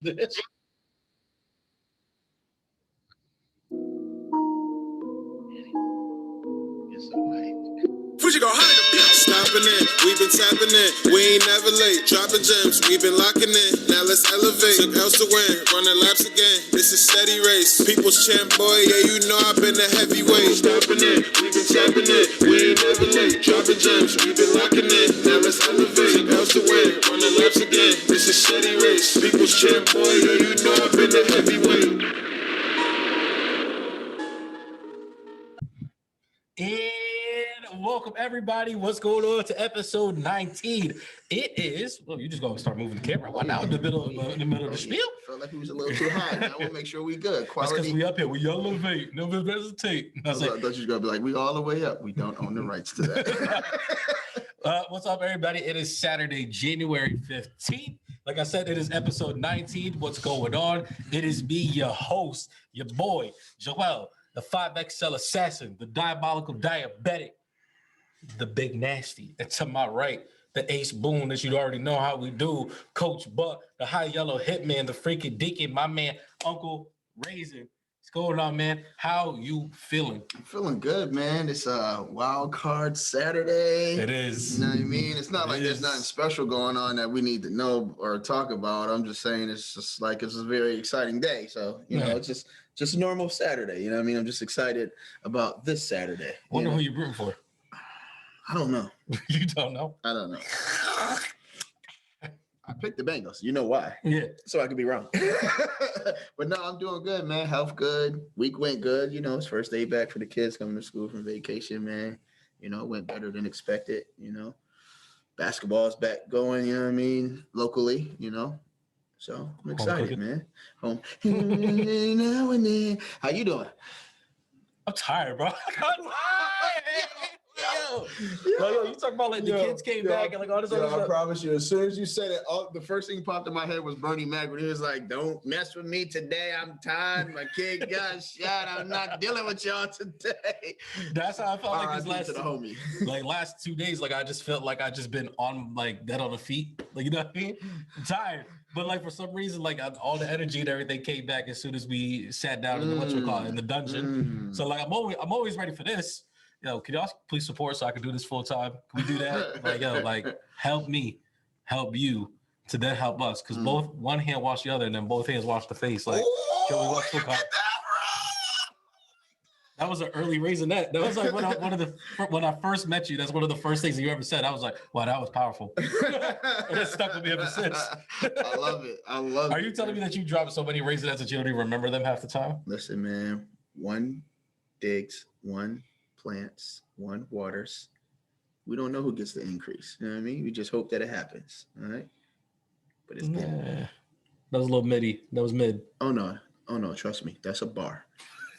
this. It's so hype. Fuji go high. Stopping in, we've been tapping in. We ain't never late. Dropping gems, we've been locking in. Now let's elevate. Took L's to win, running laps again. This is steady race. People's champ, boy. Yeah, you know I've been a heavyweight. Stopping in, we've been tapping in. We ain't never late. Dropping gems, we've been locking in. Now let's elevate. Took L's to win, running laps again. This is steady race. People's champ, boy. Yeah, you know I've been a heavyweight. And welcome everybody. What's going on to episode 19? It is. Well, you just gonna start moving the camera. Why now in the middle of the spiel? Felt like he was a little too high. Now we'll make sure we good. That's because we up here. We elevate. Never hesitate. I was like, I thought you were gonna be like, we all the way up. We don't own the rights to that. what's up, everybody? It is Saturday, January 15th. Like I said, it is episode 19. What's going on? It is me, your host, your boy, Joel, the 5XL assassin, the diabolical diabetic, the big nasty. And to my right, the ace boon that you already know how we do, Coach Buck, the high yellow hitman, the freaking deacon, my man, Uncle Raisin. What's going on, man? How you feeling? I'm feeling good, man. It's a wild card Saturday. It is. You know what I mean? It's not like there's nothing special going on that we need to know or talk about. I'm just saying it's just like it's a very exciting day. So, you know, it's just a normal Saturday. You know what I mean? I'm just excited about this Saturday. Wonder who you're rooting for. I don't know. You don't know? I don't know. I picked the Bengals. You know why? Yeah. So I could be wrong. But no, I'm doing good, man. Health good. Week went good. You know, it's first day back for the kids coming to school from vacation, man. You know, it went better than expected, you know. Basketball's back going, you know what I mean, locally, you know. So I'm excited, man. Home. Now and then. How you doing? I'm tired, bro. I'm tired. Yo, you talking about like the kids came back and like all this other stuff. I promise you, as soon as you said it, the first thing popped in my head was Bernie Mac when he was like, "Don't mess with me today. I'm tired. My kid got shot. I'm not dealing with y'all today." That's how I felt like this homie. last 2 days. Like I just felt like I just been on like dead on the feet. Like, you know what I mean? I'm tired. But like for some reason, like all the energy and everything came back as soon as we sat down in the in the dungeon. So like I'm always ready for this. Yo, can y'all please support so I can do this full time? Can we do that? Like, yo, like help me, help you to then help us. Because both one hand wash the other and then both hands wash the face. Like, can we watch full time? That was an early raisinette. That was like when I first met you, that's one of the first things you ever said. I was like, wow, that was powerful. And it stuck with me ever since. I love it. I love it. Are you telling me that you dropped so many raisinettes that you don't even remember them half the time? Listen, man, one digs, one plants, one waters. We don't know who gets the increase. You know what I mean? We just hope that it happens. All right. But it's good. That was a little midi. That was mid. Oh no. Trust me. That's a bar.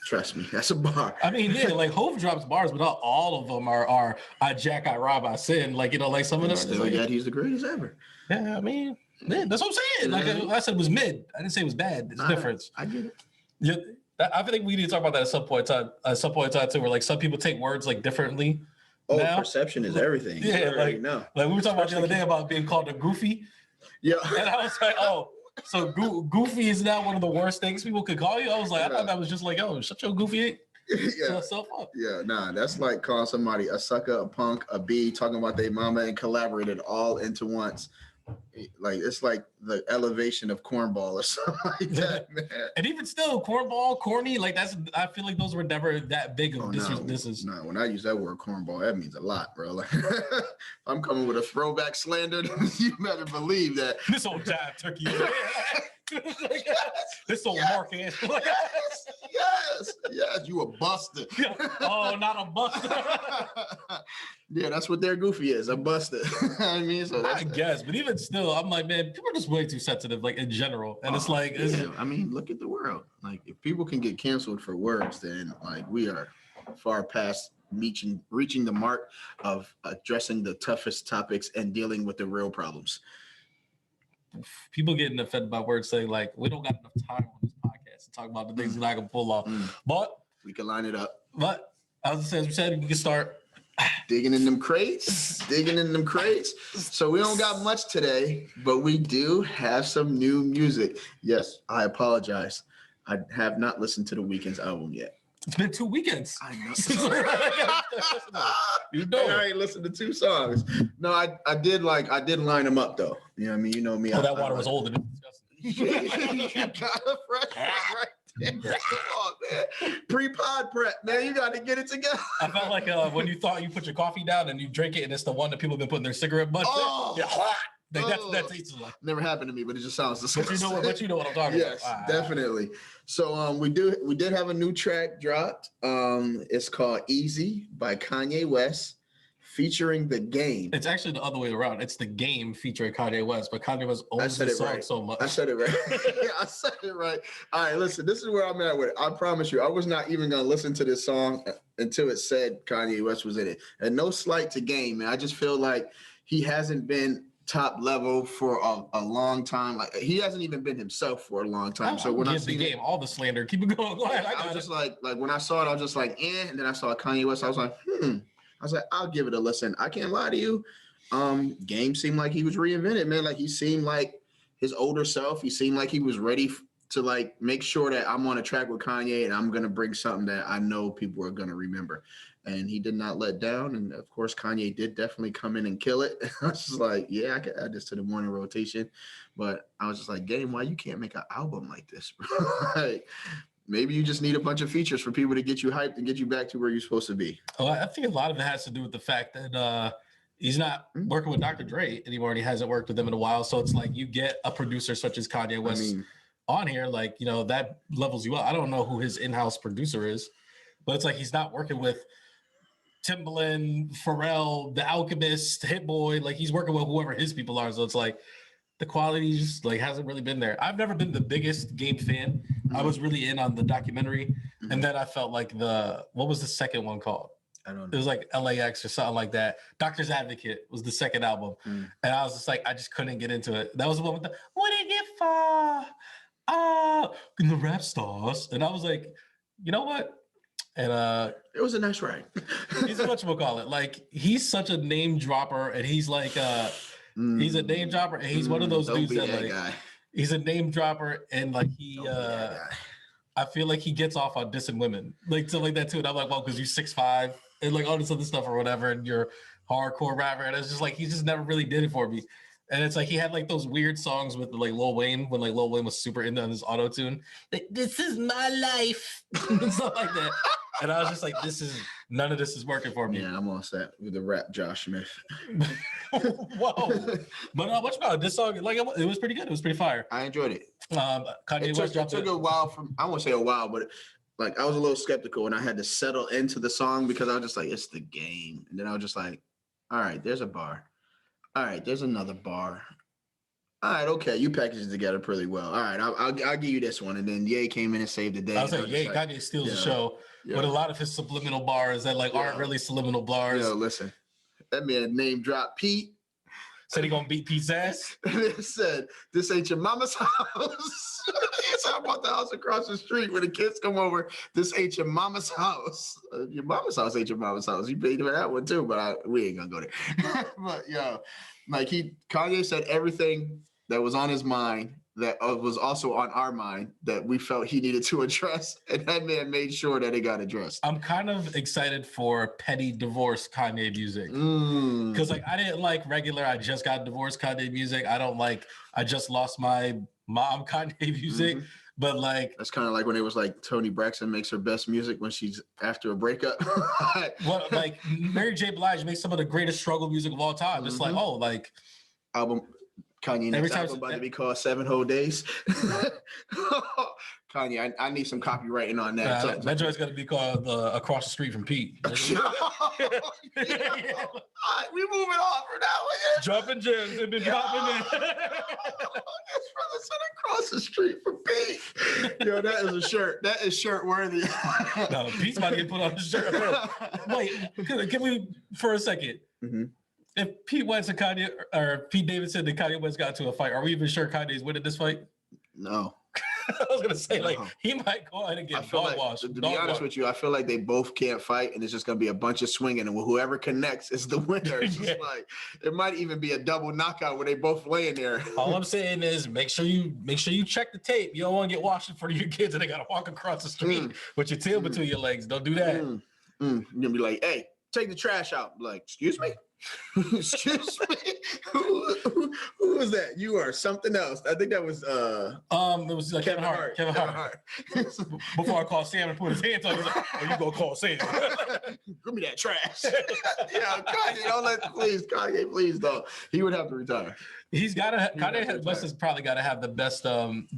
Trust me. That's a bar. I mean, yeah, like Hove drops bars, but not all of them are I jack, I rob, I sin. Like, you know, like some of them. Still, yet he's the greatest ever. Yeah, I mean, man, that's what I'm saying. Like I said, it was mid. I didn't say it was bad. It's a difference. I get it. Yeah. I think we need to talk about that at some point in time too, where like some people take words like differently. Oh, now. Perception is everything. Yeah, like we were talking about the other day about being called a goofy. Yeah. And I was like, oh, so goofy is now one of the worst things people could call you. I was like, I thought that was just like, oh, shut your goofy self up. Yeah, nah, that's like calling somebody a sucker, a punk, a B, talking about their mama and collaborated all into once. Like it's like the elevation of cornball or something like that, man. And even still, cornball, corny, like I feel like those were never that big of No, when I use that word cornball, that means a lot, bro. Like I'm coming with a throwback slander. You better believe that. This old jive turkey. This old Mark ass. Yes, you a buster. Oh, not a buster. Yeah, that's what their goofy is, a buster. I mean, so I guess, but even still, I'm like, man, people are just way too sensitive, like in general. And it's like, I mean, look at the world. Like, if people can get canceled for words, then like we are far past reaching the mark of addressing the toughest topics and dealing with the real problems. People getting offended by words saying like, we don't got enough time on this podcast to talk about the things that I can pull off. But we can line it up. But as we said, we can start. digging in them crates. So we don't got much today, but we do have some new music. Yes, I apologize. I have not listened to The Weeknd's album yet. It's been 2 weekends. I know. You know. I ain't listened to 2 songs. No, I did line them up though. You know what I mean? You know me. Oh, that water was old and disgusting. You got a fresh one right there. Come on, man. Pre-pod prep, man. You got to get it together. I felt like when you thought you put your coffee down and you drink it, and it's the one that people have been putting their cigarette butts in. Yeah. That tastes like. Never happened to me, but it just sounds disgusting. But you know what I'm talking about. Yes, definitely. So we did have a new track dropped. It's called Easy by Kanye West, featuring The Game. It's actually the other way around. It's The Game featuring Kanye West, but Kanye West owns the song so much. I said it right. I said it right. All right, listen, this is where I'm at with it. I promise you, I was not even going to listen to this song until it said Kanye West was in it. And no slight to Game, man. I just feel like he hasn't been top level for a long time. Like he hasn't even been himself for a long time. So when I see The Game, all the slander, keep it going. Go ahead. I was just like when I saw it, I was just like, and then I saw Kanye West. I was like, I was like, I'll give it a listen. I can't lie to you. Game seemed like he was reinvented, man. Like he seemed like his older self. He seemed like he was ready to like make sure that I'm on a track with Kanye and I'm gonna bring something that I know people are gonna remember. And he did not let down. And of course, Kanye did definitely come in and kill it. I was just like, yeah, I could add this to the morning rotation. But I was just like, Game, why you can't make an album like this, bro? Like, maybe you just need a bunch of features for people to get you hyped and get you back to where you're supposed to be. Oh, I think a lot of it has to do with the fact that he's not working with Dr. Dre anymore, and he hasn't worked with him in a while. So it's like you get a producer such as Kanye West on here, like, you know, that levels you up. I don't know who his in-house producer is, but it's like he's not working with Timbaland, Pharrell, The Alchemist, Hit Boy. Like he's working with whoever his people are. So it's like the quality just like hasn't really been there. I've never been the biggest Game fan. I was really in on the documentary, and then I felt like what was the second one called? I don't know. It was like LAX or something like that. Doctor's Advocate was the second album, and I was just like, I just couldn't get into it. That was the one with the "What did you for?" In the rap stars, and I was like, you know what? And it was a nice ride. He's whatchamacallit. Like he's such a name dropper, and he's like he's a name dropper, and he's one of those dudes that like guy. He's a name dropper, and like he I feel like he gets off on dissing women, like something like that too. And I'm like, well, because you're 6'5" and like all this other stuff or whatever, and you're hardcore rapper, and it's just like he just never really did it for me. And it's like he had like those weird songs with like Lil Wayne when like Lil Wayne was super into his auto tune. Like, this is my life and stuff like that. And I was just like, none of this is working for me. Yeah, I'm all set with the rap Josh Smith. Whoa. But what about this song? Like it was pretty good. It was pretty fire. I enjoyed it. Kanye West dropped it. Took a while I won't say a while, but like I was a little skeptical and I had to settle into the song because I was just like, it's The Game. And then I was just like, all right, there's a bar. All right, there's another bar. All right, okay, you packaged it together pretty well. All right, I'll give you this one. And then Ye came in and saved the day. I was like, Ye, Kanye steals the show with a lot of his subliminal bars that like aren't really subliminal bars. Yo, listen, that man name dropped Pete. Said he gonna beat Pete's ass. It said, this ain't your mama's house. He's talking about the house across the street when the kids come over. This ain't your mama's house. Your mama's house ain't your mama's house. You paid for that one too, but we ain't gonna go there. But yo, like Kanye said everything that was on his mind that was also on our mind that we felt he needed to address, and that man made sure that it got addressed. I'm kind of excited for petty divorce Kanye music because like I didn't like regular I just got divorced Kanye music. I don't like I just lost my mom Kanye music. But like that's kind of like when it was like Toni Braxton makes her best music when she's after a breakup. Well, like Mary J. Blige makes some of the greatest struggle music of all time. It's like, oh, like album Kanye next album about to be called 7 Whole Days. Kanye, I need some copywriting on that. That joint's gonna be called Across the Street from Pete. Yeah. All right, we moving on from that one. Yeah. Dropping gems and been dropping in. This brother said across the street from Pete. Yo, that is a shirt. That is shirt worthy. No, Pete's about to get put on the shirt. Wait, can we for a second? If Pete Wentz and Kanye, or Pete Davidson and Kanye West got into a fight, are we even sure Kanye's winning this fight? No. I was gonna say, like, he might go ahead and I get feel dog like, washed. to be honest with you, I feel like they both can't fight, and it's just gonna be a bunch of swinging, and whoever connects is the winner. It's just like it might even be a double knockout where they both laying there. All I'm saying is make sure you check the tape. You don't want to get washed in front of your kids and they gotta walk across the street with your tail between your legs. Don't do that. You're gonna be like, hey, take the trash out. I'm like, excuse me? Excuse me? Who was that? You are something else. I think that was it was Kevin Hart. Kevin Hart. Before I call Sam and put his hands on, he's like, oh, you go call Sam. Give me that trash. Yeah, Kanye, don't Kanye, please don't. He would have to retire. Kanye must have probably got to have the best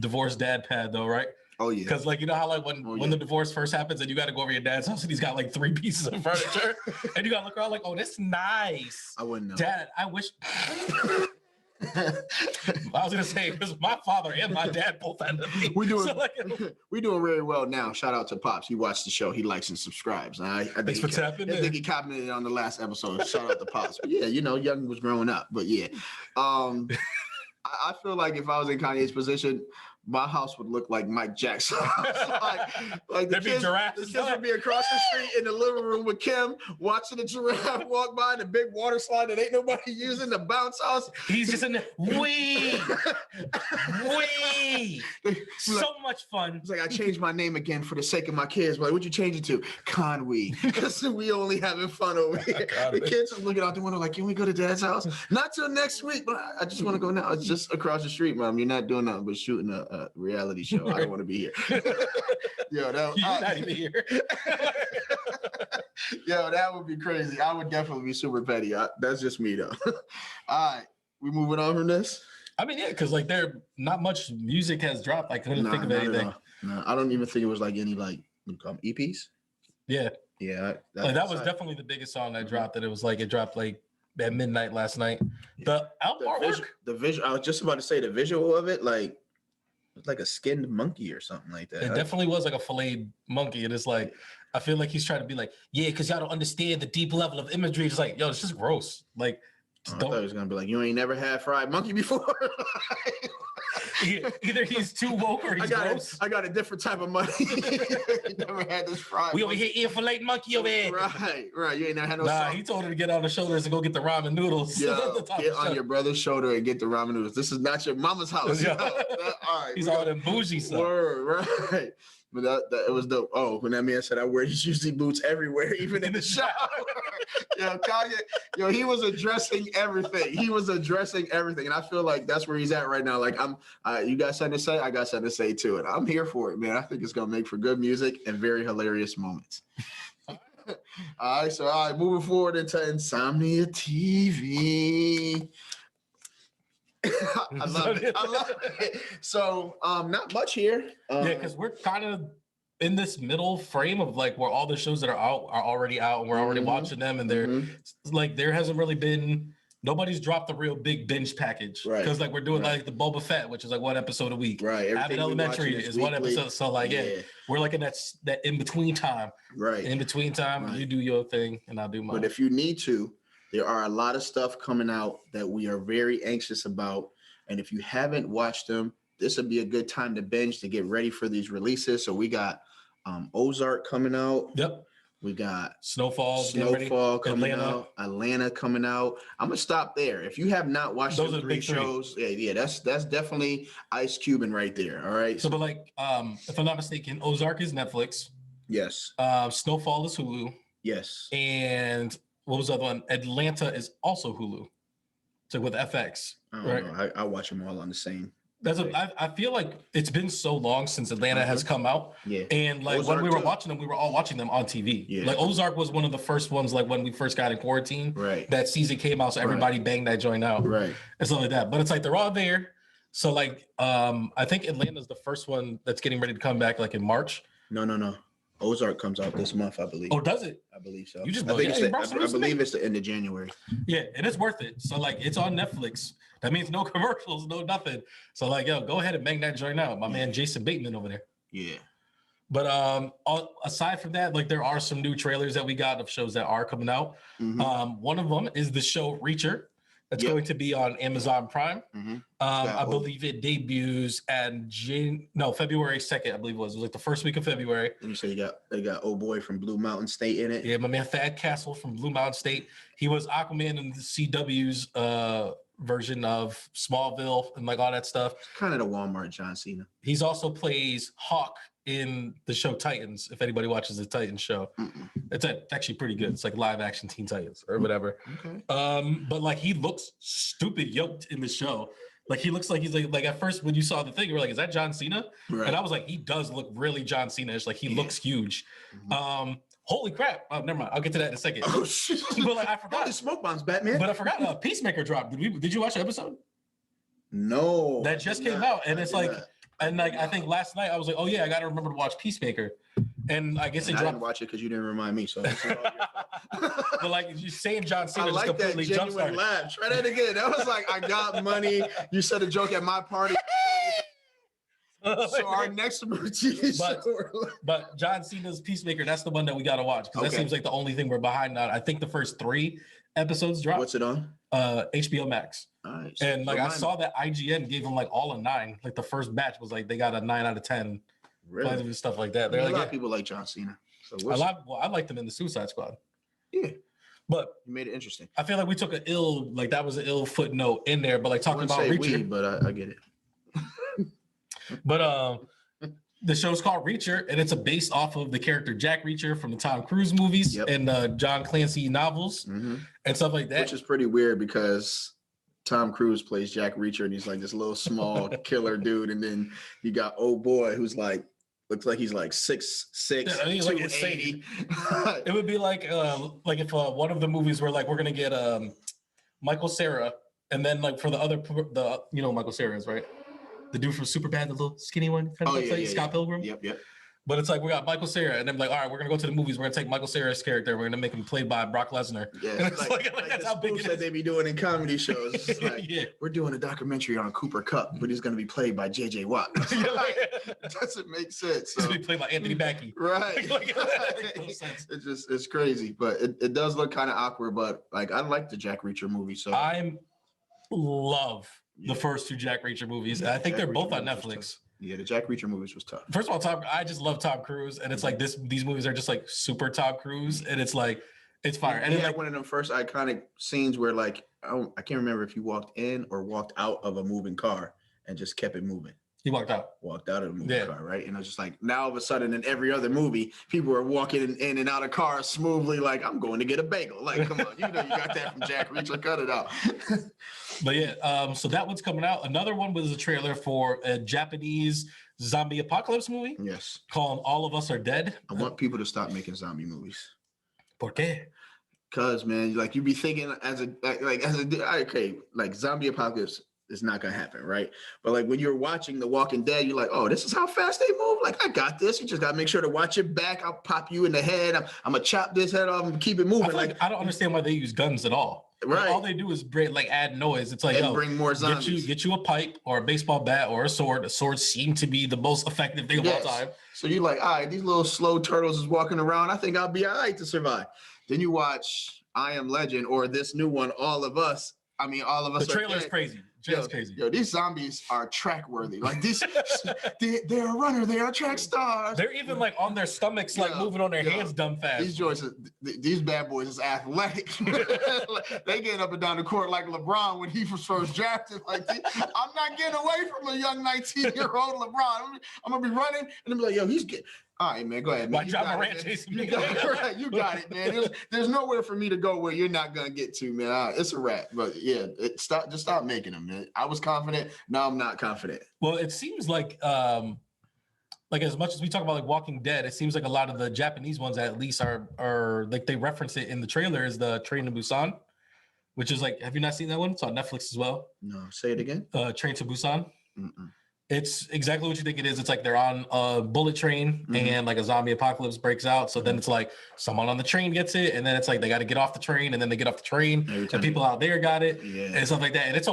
divorced dad pad though, right? Oh yeah. Because like you know how like when the divorce first happens and you got to go over your dad's house and he's got like 3 pieces of furniture and you got to look around like, oh, that's nice. I wouldn't know. Dad, I wish. I was gonna say because my father and my dad both had to be. We're doing very well now. Shout out to Pops. He watched the show. He likes and subscribes. I Thanks for tapping in. I think he commented on the last episode. Shout out to Pops. But yeah, Young was growing up. But yeah, I feel like if I was in Kanye's position, my house would look like Mike Jackson's house. like the kids would be across the street in the living room with Kim, watching the giraffe walk by the big water slide that ain't nobody using, the bounce house. He's just in there, wee, so much fun. It's like, I changed my name again for the sake of my kids. Like, what'd you change it to? Conway. Because we only having fun over here. The kids are looking out the window like, can we go to Dad's house? Not till next week, but I just want to go now. It's just across the street, Mom. You're not doing nothing but shooting a reality show. I don't want to be here. You're not even here. Yo, that would be crazy. I would definitely be super petty. That's just me though. All right, we moving on from this. I mean, yeah, because like there not much music has dropped. I couldn't think of anything. No, I don't even think it was like any like EPs. Yeah, that was exciting. definitely the biggest song that dropped. That it dropped like at midnight last night. The artwork, the visual. I was just about to say the visual of it, like it's like a skinned monkey or something like that. It definitely was like a filleted monkey. And it's like, I feel like he's trying to be like, yeah, because y'all don't understand the deep level of imagery. It's like, yo, it's just gross. Like, I thought he was gonna be like, you ain't never had fried monkey before. Either he's too woke or he's gross. I got a different type of money. Never had this fried. We over here eating filet monkey over here. Right. You ain't never had no. Nah, he told her to get on the shoulders and go get the ramen noodles. Yo, get on your brother's shoulder and get the ramen noodles. This is not your mama's house. All right, he's all them bougie stuff. Word, right. But that it was dope. Oh, when that man said I wear these Uzi boots everywhere, even in the shower. Kanye, he was addressing everything. And I feel like that's where he's at right now. Like you got something to say? I got something to say too. And I'm here for it, man. I think it's gonna make for good music and very hilarious moments. All right, moving forward into Insomnia TV. I love it. So, not much here. Because we're kind of in this middle frame of like where all the shows that are out are already out and we're already watching them, and they're like there hasn't really been nobody's dropped the real big binge package, right? Because like we're doing like the Boba Fett, which is like 1 episode a week, right? Abbott Elementary is weekly. 1 episode, so like we're like in that in between time, right? In between time, you do your thing and I'll do mine. But if you need to. There are a lot of stuff coming out that we are very anxious about. And if you haven't watched them, this would be a good time to binge to get ready for these releases. So we got Ozark coming out. Yep. We got Snowfall coming out. Atlanta coming out. I'm going to stop there. If you have not watched those 3 shows, that's definitely Ice Cubing right there. All right. So, but like, if I'm not mistaken, Ozark is Netflix. Yes. Snowfall is Hulu. Yes. And what was the other one? Atlanta is also Hulu. So with FX, right? I watch them all on the same. I feel like it's been so long since Atlanta has come out. Yeah. And like Ozark when we were watching them, we were all watching them on TV. Yeah. Like Ozark was one of the first ones, like when we first got in quarantine. Right. That season came out, so everybody banged that joint out. Right. And stuff like that. But it's like they're all there. So like I think Atlanta's the first one that's getting ready to come back like in March. No. Ozark comes out this month, I believe. Oh, does it? I believe so. You just I believe it's the end of January. Yeah, and it's worth it. So like it's on Netflix. That means no commercials, no nothing. So like, yo, go ahead and bang that joint out. My man Jason Bateman over there. Yeah. But aside from that, like there are some new trailers that we got of shows that are coming out. One of them is the show Reacher. It's going to be on Amazon Prime. I old. believe it debuts at February 2nd, I believe it was. It was like the first week of February. And you say they got old boy from Blue Mountain State in it. Yeah, my man Thad Castle from Blue Mountain State. He was Aquaman in the CW's version of Smallville and like all that stuff. Kind of the Walmart John Cena. He's also plays Hawk in the show Titans. If anybody watches the Titans show, it's actually pretty good. It's like live action Teen Titans or whatever. Okay. But like he looks stupid yoked in the show. Like he looks like he's like at first when you saw the thing, you were like, is that John Cena? Right. And I was like, he does look really John Cena-ish. Like he looks huge. Holy crap. Oh, never mind. I'll get to that in a second. Oh shit. But like I forgot. Holy smoke bombs, Batman. But I forgot Peacemaker dropped. Did you watch the episode? No. That just came out. And it's like, and like I think last night I was like, oh yeah, I gotta remember to watch Peacemaker. And I guess I didn't watch it because you didn't remind me. So but like you saying John Cena I just like that completely jump genuine started. laugh. Try that again. That was like, I got money. You said a joke at my party. So our next routine. But John Cena's Peacemaker, that's the one that we gotta watch because that seems like the only thing we're behind on. I think the first 3 episodes dropped. What's it on? HBO Max. All right, so and like I saw that IGN gave them like all a 9. Like the first batch was like they got a 9 out of 10. Really? And stuff like that. They're like, a lot of people like John Cena. So I liked him in the Suicide Squad. Yeah. But you made it interesting. I feel like we took that was an ill footnote in there, but like talking about Reacher. But I get it. But the show's called Reacher, and it's based off of the character Jack Reacher from the Tom Cruise movies and John Clancy novels and stuff like that. Which is pretty weird because Tom Cruise plays Jack Reacher, and he's like this little small killer dude, and then you got old boy who's like looks like he's like 6'6", he's like insane. It would be like if one of the movies where like we're gonna get Michael Cera, and then like for the Michael Cera is right. The dude from Superbad, the little skinny one, kind of Scott Pilgrim. Yep. But it's like we got Michael Cera, and then like, all right, we're gonna go to the movies. We're gonna take Michael Cera's character. We're gonna make him played by Brock Lesnar. Yeah, it's like that's how big it is. That they be doing in comedy shows. It's like, we're doing a documentary on Cooper Kupp, but he's gonna be played by J.J. Watt. It doesn't make sense. He's gonna be played by Anthony Mackie. Right. It makes no sense. It's crazy, but it does look kind of awkward. But like, I like the Jack Reacher movie, so I love the first 2 Jack Reacher movies. I think they're both on Netflix. Yeah, the Jack Reacher movies was tough. First of all, I just love Tom Cruise, and it's like these movies are just like super Tom Cruise, and it's like it's fire. And it's like one of them first iconic scenes where like I can't remember if he walked in or walked out of a moving car and just kept it moving. He walked out of the moving car, right? And I was just like, now all of a sudden in every other movie, people are walking in and out of cars smoothly, like, I'm going to get a bagel. Like, come on, you got that from Jack Reacher, cut it out. But yeah, so that one's coming out. Another one was a trailer for a Japanese zombie apocalypse movie. Yes. Called All of Us Are Dead. I want people to stop making zombie movies. ¿Por qué? Cause man, like you be thinking like zombie apocalypse is not gonna happen, right? But like when you're watching The Walking Dead, you're like, oh, this is how fast they move. Like I got this. You just gotta make sure to watch your back. I'll pop you in the head. I'm gonna chop this head off and keep it moving. Like I don't understand why they use guns at all. Right. Like, all they do is add noise. It's like and bring more zombies. Get you a pipe or a baseball bat or a sword. A sword seemed to be the most effective thing of all time. So you're like, all right, these little slow turtles is walking around. I think I'll be all right to survive. Then you watch I Am Legend or this new one, All of Us. The trailer is crazy. Crazy. Yo, these zombies are track worthy. Like these, they're a runner. They are track stars. They're even like on their stomachs, like moving on their hands, dumb fast. These bad boys is athletic. They getting up and down the court like LeBron when he was first drafted. Like I'm not getting away from a young 19-year-old LeBron. I'm gonna be running and I'm like, yo, he's getting. All right, man, go ahead. Man. You got it, man. There's nowhere for me to go where you're not gonna get to, man. It's a wrap. But yeah, stop making them, man. I was confident. Now I'm not confident. Well, it seems like as much as we talk about like Walking Dead, it seems like a lot of the Japanese ones at least are like they reference it in the trailer is the Train to Busan, which is like, have you not seen that one? It's on Netflix as well. No, say it again. Train to Busan. Mm-mm. It's exactly what you think it is. It's like they're on a bullet train and like a zombie apocalypse breaks out. So then it's like someone on the train gets it. And then it's like they got to get off the train and then they get off the train and people out there got it and stuff like that. And it's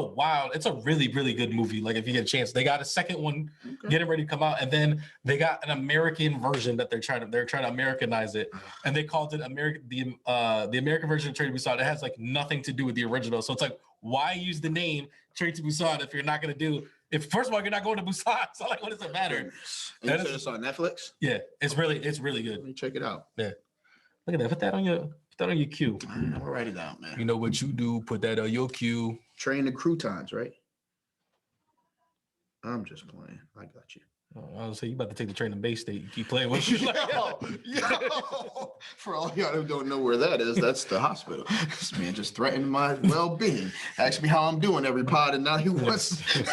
a really, really good movie. Like if you get a chance, they got a second one getting ready to come out. And then they got an American version that they're trying to Americanize it. And they called it the American version of Train to Busan. It has like nothing to do with the original. So it's like why use the name Train to Busan if you're not gonna do? If first of all you're not going to Busan, so like what does it matter? And you said it's on Netflix? Yeah, it's really good. Let me check it out. Yeah, look at that. Put that on your queue. I'm gonna write it down, man. You know what you do? Put that on your queue. Train the croutons, right? I'm just playing. I got you. I was saying you about to take the train to Bay State. You keep playing with you. Yo. For all y'all who don't know where that is, that's the hospital. This man just threatened my well-being. Asked me how I'm doing every pod, and now he wants to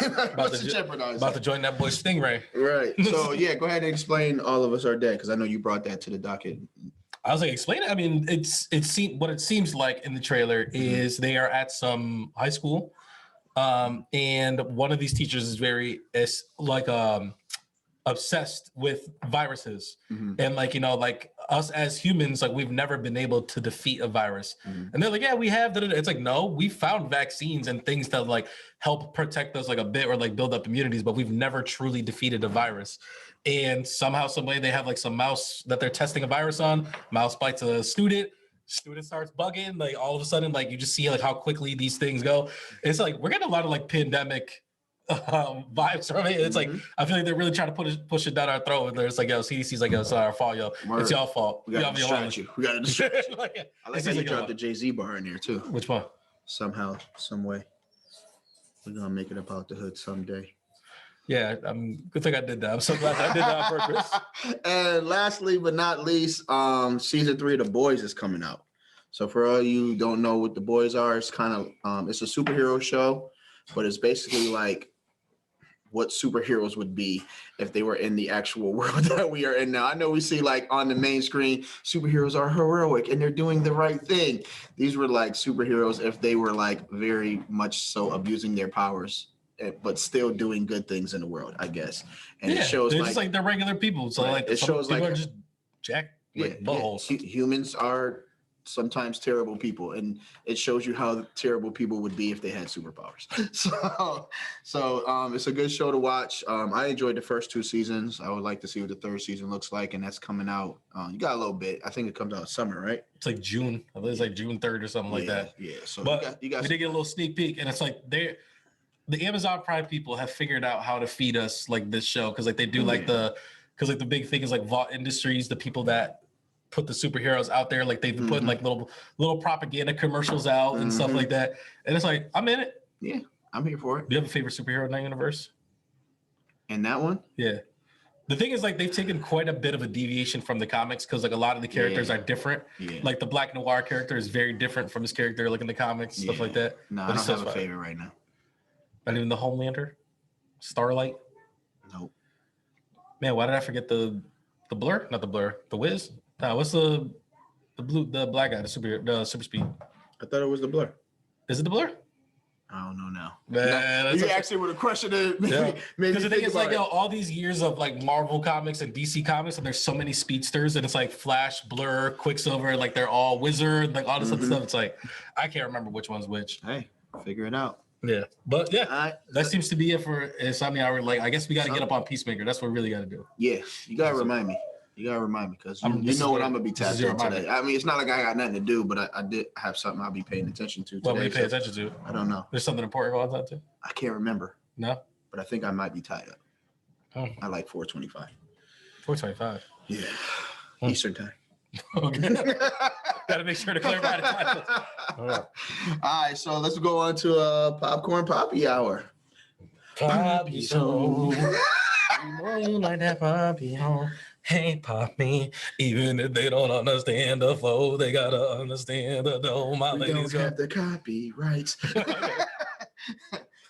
jeopardize. About to join that boy Stingray. Right. So yeah, go ahead and explain All of Us Are Dead, because I know you brought that to the docket. I was like, explain it. I mean, what it seems like in the trailer is they are at some high school, and one of these teachers is very obsessed with viruses, and like us as humans, like we've never been able to defeat a virus, and they're like, yeah, we have. It's like, no, we found vaccines and things that like help protect us like a bit or like build up immunities, but we've never truly defeated a virus. And somehow, some way, they have like some mouse that they're testing a virus on. Mouse bites a student starts bugging. Like all of a sudden, like you just see like how quickly these things go. It's like we're getting a lot of like pandemic vibes from it. It's like I feel like they're really trying to push it down our throat. And there's like, yo, CDC's like, yo, it's not our fault, yo. It's y'all fault. We gotta distract you. We gotta distract you. Like, I like how you dropped the Jay-Z bar in there too. Which one? Somehow, some way, we're gonna make it about the hood someday. Yeah, good thing I did that. I'm so glad I did that on purpose. And lastly, but not least, season 3 of The Boys is coming out. So for all you who don't know what The Boys are, it's kind of it's a superhero show, but it's basically like what superheroes would be if they were in the actual world that we are in now. I know we see like on the main screen, superheroes are heroic and they're doing the right thing. These were like superheroes if they were like very much so abusing their powers, but still doing good things in the world, I guess. And it shows they're like, just like they're regular people. So like it shows like are just jacked buttholes. Humans are sometimes terrible people, and it shows you how terrible people would be if they had superpowers. So it's a good show to watch. I enjoyed the first 2 seasons. I would like to see what the 3rd season looks like, and that's coming out. You got a little bit. I think it comes out summer, right? It's like June. I believe it's like June 3rd or something like that. Yeah. So but you got we did get a little sneak peek, and it's like the Amazon Prime people have figured out how to feed us like this show, because like they do the big thing is like Vought Industries, the people that put the superheroes out there, like they've been putting like little propaganda commercials out and stuff like that, and it's like I'm in it. Yeah, I'm here for it. Do you have a favorite superhero in that universe? And that one? Yeah. The thing is, like, they've taken quite a bit of a deviation from the comics, because like a lot of the characters are different. Yeah. Like the Black Noir character is very different from his character like in the comics, stuff like that. No, I don't have a favorite right now. Not even the Homelander, Starlight. Nope. Man, why did I forget the Blur? Not the Blur, the Wiz. No, what's the black guy, the super speed? I thought it was the Blur. Is it the Blur? I don't know now. Man, you actually would have questioned it. Because the thing is, like, all these years of like Marvel comics and DC comics, and there's so many speedsters, and it's like Flash, Blur, Quicksilver, like they're all Wizard, like all this other stuff. It's like I can't remember which one's which. Hey, figure it out. Yeah, but yeah, that seems to be it for Insomnia Hour. Like, I guess we got to get up on Peacemaker. That's what we really got to do. Yeah, you gotta remind me. You gotta remind me, because you know what I'm gonna be tapped into today. I mean, it's not like I got nothing to do, but I did have something I'll be paying attention to today. What will you pay attention to? I don't know. There's something important going on that too? I can't remember. No? But I think I might be tied up. Oh. I like 4:25. 4:25? Yeah. Eastern time. Okay. Gotta make sure to clarify the time. All right, so let's go on to Popcorn Papi Hour. Papi show. You know you like that Papi show. Hey, Papi, even if they don't understand the flow, they gotta understand the dough. My ladies don't have the copyrights.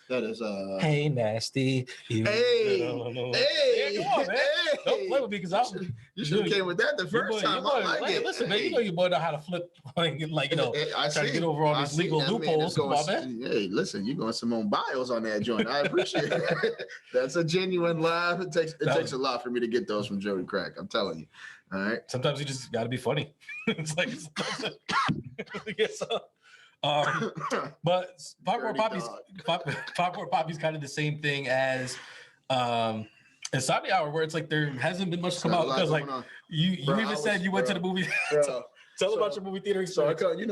That is Hey, nasty. Hey, yeah, come on, man. Hey. Don't play with me, because you should have came with that the first time. Listen, man, you know your boy know how to flip, like you know, try to get over all these legal loopholes. Come on, man. Hey, listen, you're going Simone Biles on that joint. I appreciate it. That's a genuine laugh. It takes a lot for me to get those from Jody Crack. I'm telling you. All right. Sometimes you just got to be funny. It's like, but Popcorn Papi's kind of the same thing as Insomnia Hour, where it's like there hasn't been much come out, because like you even said you went to the movie. Tell about your movie theater So experience.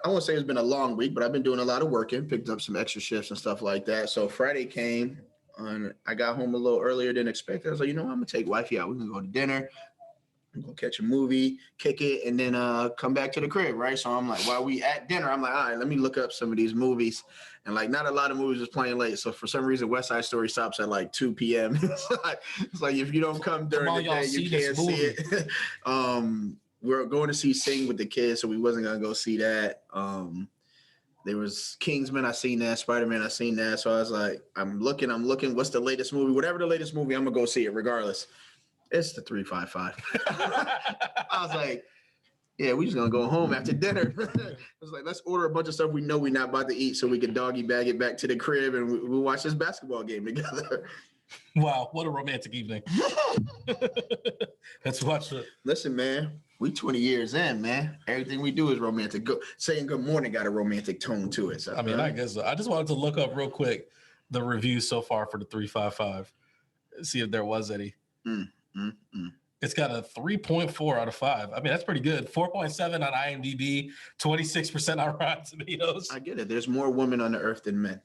I won't say it's been a long week, but I've been doing a lot of working, picked up some extra shifts and stuff like that. So Friday came and I got home a little earlier than expected. I was like, I'm gonna take wifey out. We can go to dinner, go catch a movie, kick it, and then come back to the crib, right? So I'm like, while we at dinner, I'm like, all right, let me look up some of these movies. And like, not a lot of movies was playing late. So for some reason, West Side Story stops at like 2 p.m. It's like if you don't come during the day, you can't see it. We're going to see Sing with the kids, so we wasn't gonna go see that. There was Kingsman, I seen that. Spider-Man, I seen that. So I was like, I'm looking. What's the latest movie? Whatever the latest movie, I'm gonna go see it regardless. It's the 355. I was like, yeah, we just gonna go home after dinner. I was like, let's order a bunch of stuff we know we're not about to eat so we can doggy bag it back to the crib and we'll watch this basketball game together. Wow, what a romantic evening. Let's watch it. Listen, man, we 20 years in, man. Everything we do is romantic. Saying good morning got a romantic tone to it. So, I guess so. I just wanted to look up real quick the reviews so far for the 355, see if there was any. It's got a 3.4 out of 5. I mean, that's pretty good. 4.7 on IMDb, 26% on Rotten Tomatoes. I get it. There's more women on the earth than men.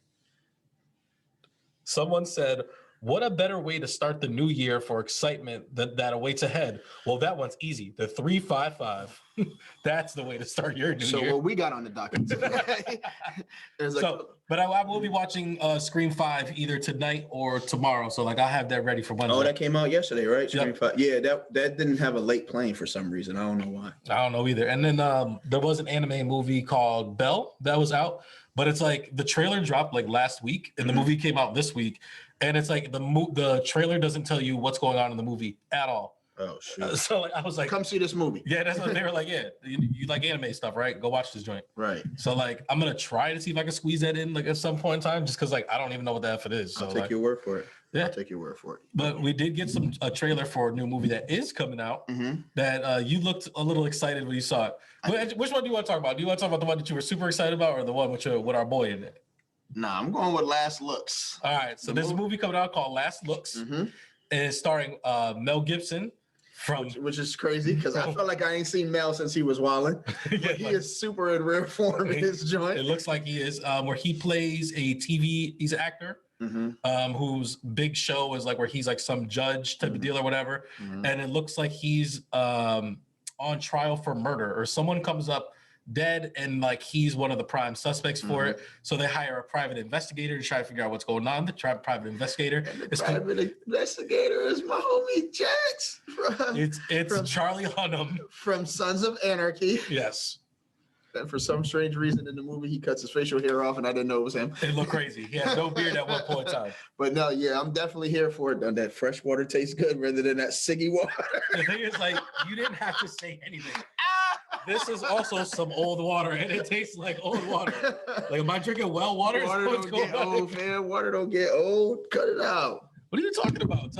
Someone said, what a better way to start the new year for excitement that awaits ahead. Well, that one's easy. The 355. That's the way to start your new year. So what we got on the docket today. But I will be watching Scream 5 either tonight or tomorrow. So like I'll have that ready for Wednesday. Oh, that came out yesterday, right? Yep. Scream 5. Yeah, that didn't have a late playing for some reason. I don't know why. I don't know either. And then there was an anime movie called Belle that was out, but it's like the trailer dropped like last week and the movie came out this week. And it's like the trailer doesn't tell you what's going on in the movie at all. Oh, shit. So like, I was like, come see this movie. Yeah, that's what they were like. Yeah, you like anime stuff, right? Go watch this joint. Right. So like, I'm gonna try to see if I can squeeze that in like at some point in time, just because like I don't even know what the F it is. So I'll take your word for it. Yeah, I'll take your word for it. But we did get a trailer for a new movie that is coming out. That you looked a little excited when you saw it. Which one do you want to talk about? Do you want to talk about the one that you were super excited about, or the one with our boy in it? Nah, I'm going with Last Looks. All right, so there's a movie coming out called Last Looks, and it's starring Mel Gibson. Which is crazy because I felt like I ain't seen Mel since he was wilding. Yeah, he is super in rare form in his joint. It looks like he is, where he plays he's an actor whose big show is like where he's like some judge type of deal or whatever. And it looks like he's on trial for murder, or someone comes up dead and like he's one of the prime suspects for it. So they hire a private investigator to try to figure out what's going on. The private investigator investigator is my homie Jax. It's Charlie Hunnam from Sons of Anarchy. Yes. And for some strange reason in the movie, he cuts his facial hair off, and I didn't know it was him. It looked crazy. He had no beard at one point in time. But no, yeah, I'm definitely here for it. That fresh water tastes good rather than that Siggy water. The thing is, like, you didn't have to say anything. This is also some old water, and it tastes like old water. Like, am I drinking well water? Water don't get old, man. Water don't get old. Cut it out. What are you talking about?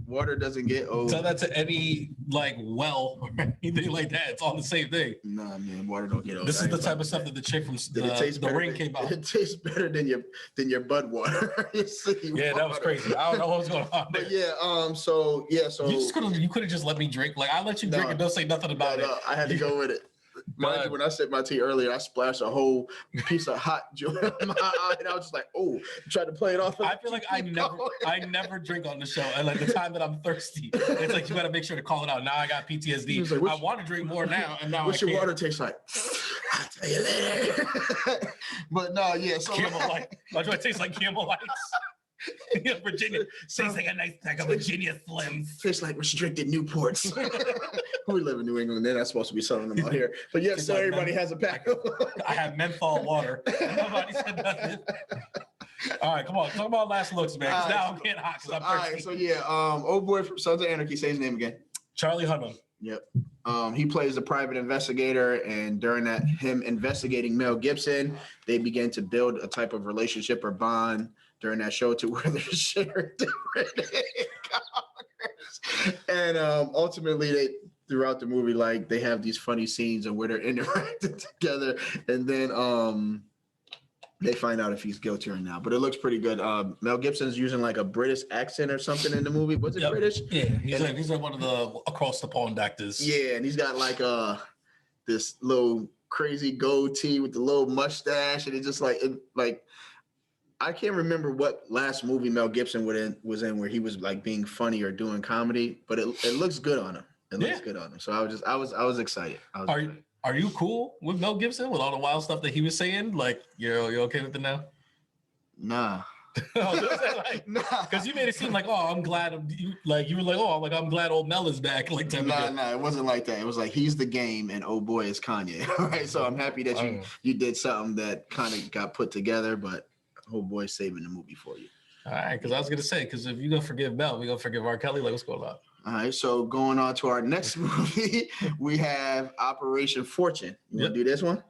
Water doesn't get old. Tell that to any like well or anything like that. It's all the same thing. Nah, man, water don't get old. This is the type of stuff that the chick from the Ring came out. It tastes better than your Bud water. Yeah, that was crazy. I don't know what was going on there. But yeah, so you could have just let me drink. Like I let you drink and don't say nothing about it. I had to go with it. Mind you, when I sipped my tea earlier, I splashed a whole piece of hot joint in my eye, and I was just like, "Oh!" Tried to play it off. I feel like I never drink on the show, and like the time that I'm thirsty, it's like you got to make sure to call it out. Now I got PTSD. Like, I want to drink more now, and now what's your water taste like? I'll tell you later. But no, yeah. So Camel Light. My joint tastes like Camel Lights. Virginia tastes like a nice pack of Virginia Slims. Tastes like restricted Newports. We live in New England. They're not supposed to be selling them out here. But yes, so everybody has a pack of I have menthol water. Nobody said nothing. All right, come on. Talk about Last Looks, man. Because now I'm getting hot because I'm thirsty. All right, so yeah, old boy from Sons of Anarchy, say his name again. Charlie Hunnam. Yep. He plays a private investigator, and during that, him investigating Mel Gibson, they begin to build a type of relationship or bond during that show to where they're sharing different encounters. And ultimately, throughout the movie, like they have these funny scenes of where they're interacting together, and then they find out if he's guilty or not. But it looks pretty good. Mel Gibson's using like a British accent or something in the movie. Was it British? Yeah, he's like one of the across the pond actors. Yeah, and he's got like this little crazy goatee with the little mustache, and it's just like I can't remember what last movie Mel Gibson was in where he was like being funny or doing comedy, but it looks good on him. It looks good on him. So I was excited. Are you cool with Mel Gibson with all the wild stuff that he was saying? Like, you okay with it now? Nah. Because you made it seem like, oh, I'm glad you were like, oh, like I'm glad old Mel is back. Like, nah, it wasn't like that. It was like he's the game and oh boy is Kanye. Right. So I'm happy that you did something that kind of got put together, but oh boy, saving the movie for you. All right, because I was gonna say, because if you're gonna forgive Mel, we're gonna forgive R. Kelly. Like, what's going on? All right, so going on to our next movie, we have Operation Fortune. You want to do this one?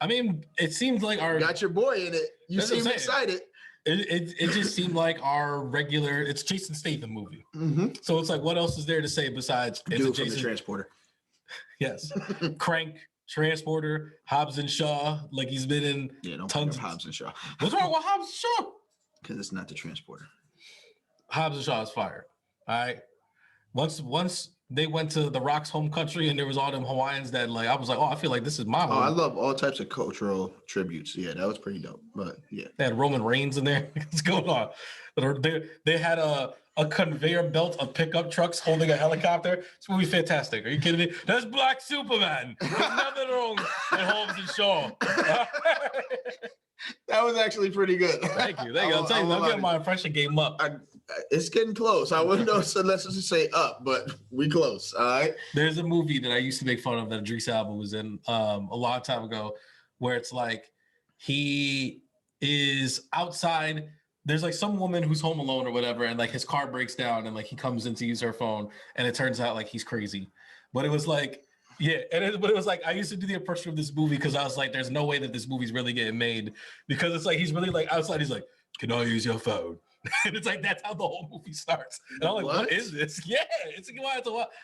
I mean, it seems like our got your boy in it. You seem excited. It just seemed like our regular. It's Jason Statham movie. Mm-hmm. So it's like, what else is there to say besides it's a Jason Transporter? Yes, Crank, Transporter, Hobbs and Shaw. Like he's been in tons of Hobbs and Shaw. What's wrong with Hobbs and Shaw? Because it's not the Transporter. Hobbs and Shaw is fire. All right. Once they went to the Rock's home country and there was all them Hawaiians that like I was like, oh, I feel like this is my home. Oh, I love all types of cultural tributes. Yeah, that was pretty dope. But yeah, they had Roman Reigns in there. What's going on? They had a conveyor belt of pickup trucks holding a helicopter. This movie's fantastic. Are you kidding me? That's Black Superman. There's nothing wrong with Hobbs and Shaw. That was actually pretty good. Thank you. I'll tell you, I'm getting my impression game up. It's getting close. I wouldn't know, so let's just say up, but we close. All right. There's a movie that I used to make fun of that Idris Elba was in a long time ago, where it's like he is outside. There's like some woman who's home alone or whatever, and like his car breaks down, and like he comes in to use her phone, and it turns out like he's crazy. But it was like. Yeah, but it was like I used to do the impression of this movie because I was like, "There's no way that this movie's really getting made," because it's like he's really like outside. He's like, "Can I use your phone?" And it's like that's how the whole movie starts. And I'm like, "What is this?" Yeah, it's a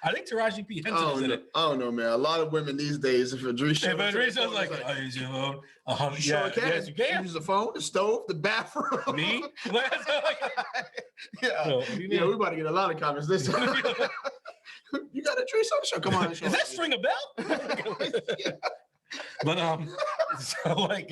I think Taraji P Henson is in it. I don't know, man. A lot of women these days, if Idris was like, "Can I use your phone?" Yes, you can. Use the phone, the stove, the bathroom. Me? Yeah, we about to get a lot of comments this time. You got a Idris on the show. Come on, is that string a bell? Yeah. But so like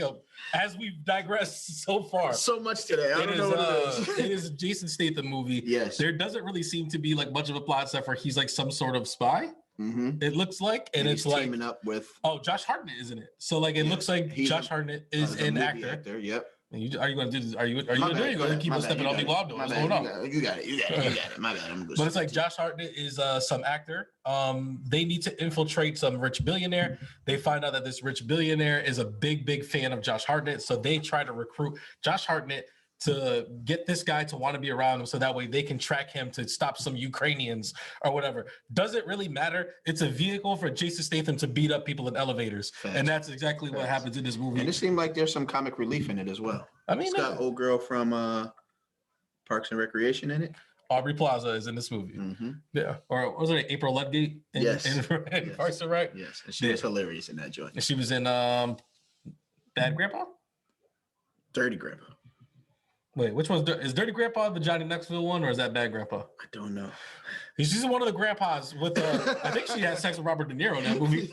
as we've digressed so far, so much today. I don't know what it is. It is a Jason Statham movie. Yes, there doesn't really seem to be like much of a plot except for he's like some sort of spy. Mm-hmm. It looks like, and it's like teaming up with Josh Hartnett, isn't it? So like it looks like Josh Hartnett is an actor. Yep. And are you going to do this? Are you going to keep on stepping on me while I'm doing what's going on? You got it. My bad. But it's like Josh Hartnett is some actor. They need to infiltrate some rich billionaire. They find out that this rich billionaire is a big fan of Josh Hartnett. So they try to recruit Josh Hartnett to get this guy to want to be around him so that way they can track him to stop some Ukrainians or whatever. Doesn't really matter. It's a vehicle for Jason Statham to beat up people in elevators. Facts. And that's exactly what happens in this movie. And it seemed like there's some comic relief in it as well. I mean, it's got old girl from Parks and Recreation in it. Aubrey Plaza is in this movie. Mm-hmm. Yeah. Or was it April Ludgate in Parks and Rec? Yes. And she was hilarious in that joint. And she was in Bad Grandpa? Dirty Grandpa. Wait, which one's is Dirty Grandpa the Johnny Knoxville one, or is that Bad Grandpa? I don't know. She's one of the grandpas with I think she had sex with Robert De Niro in that movie.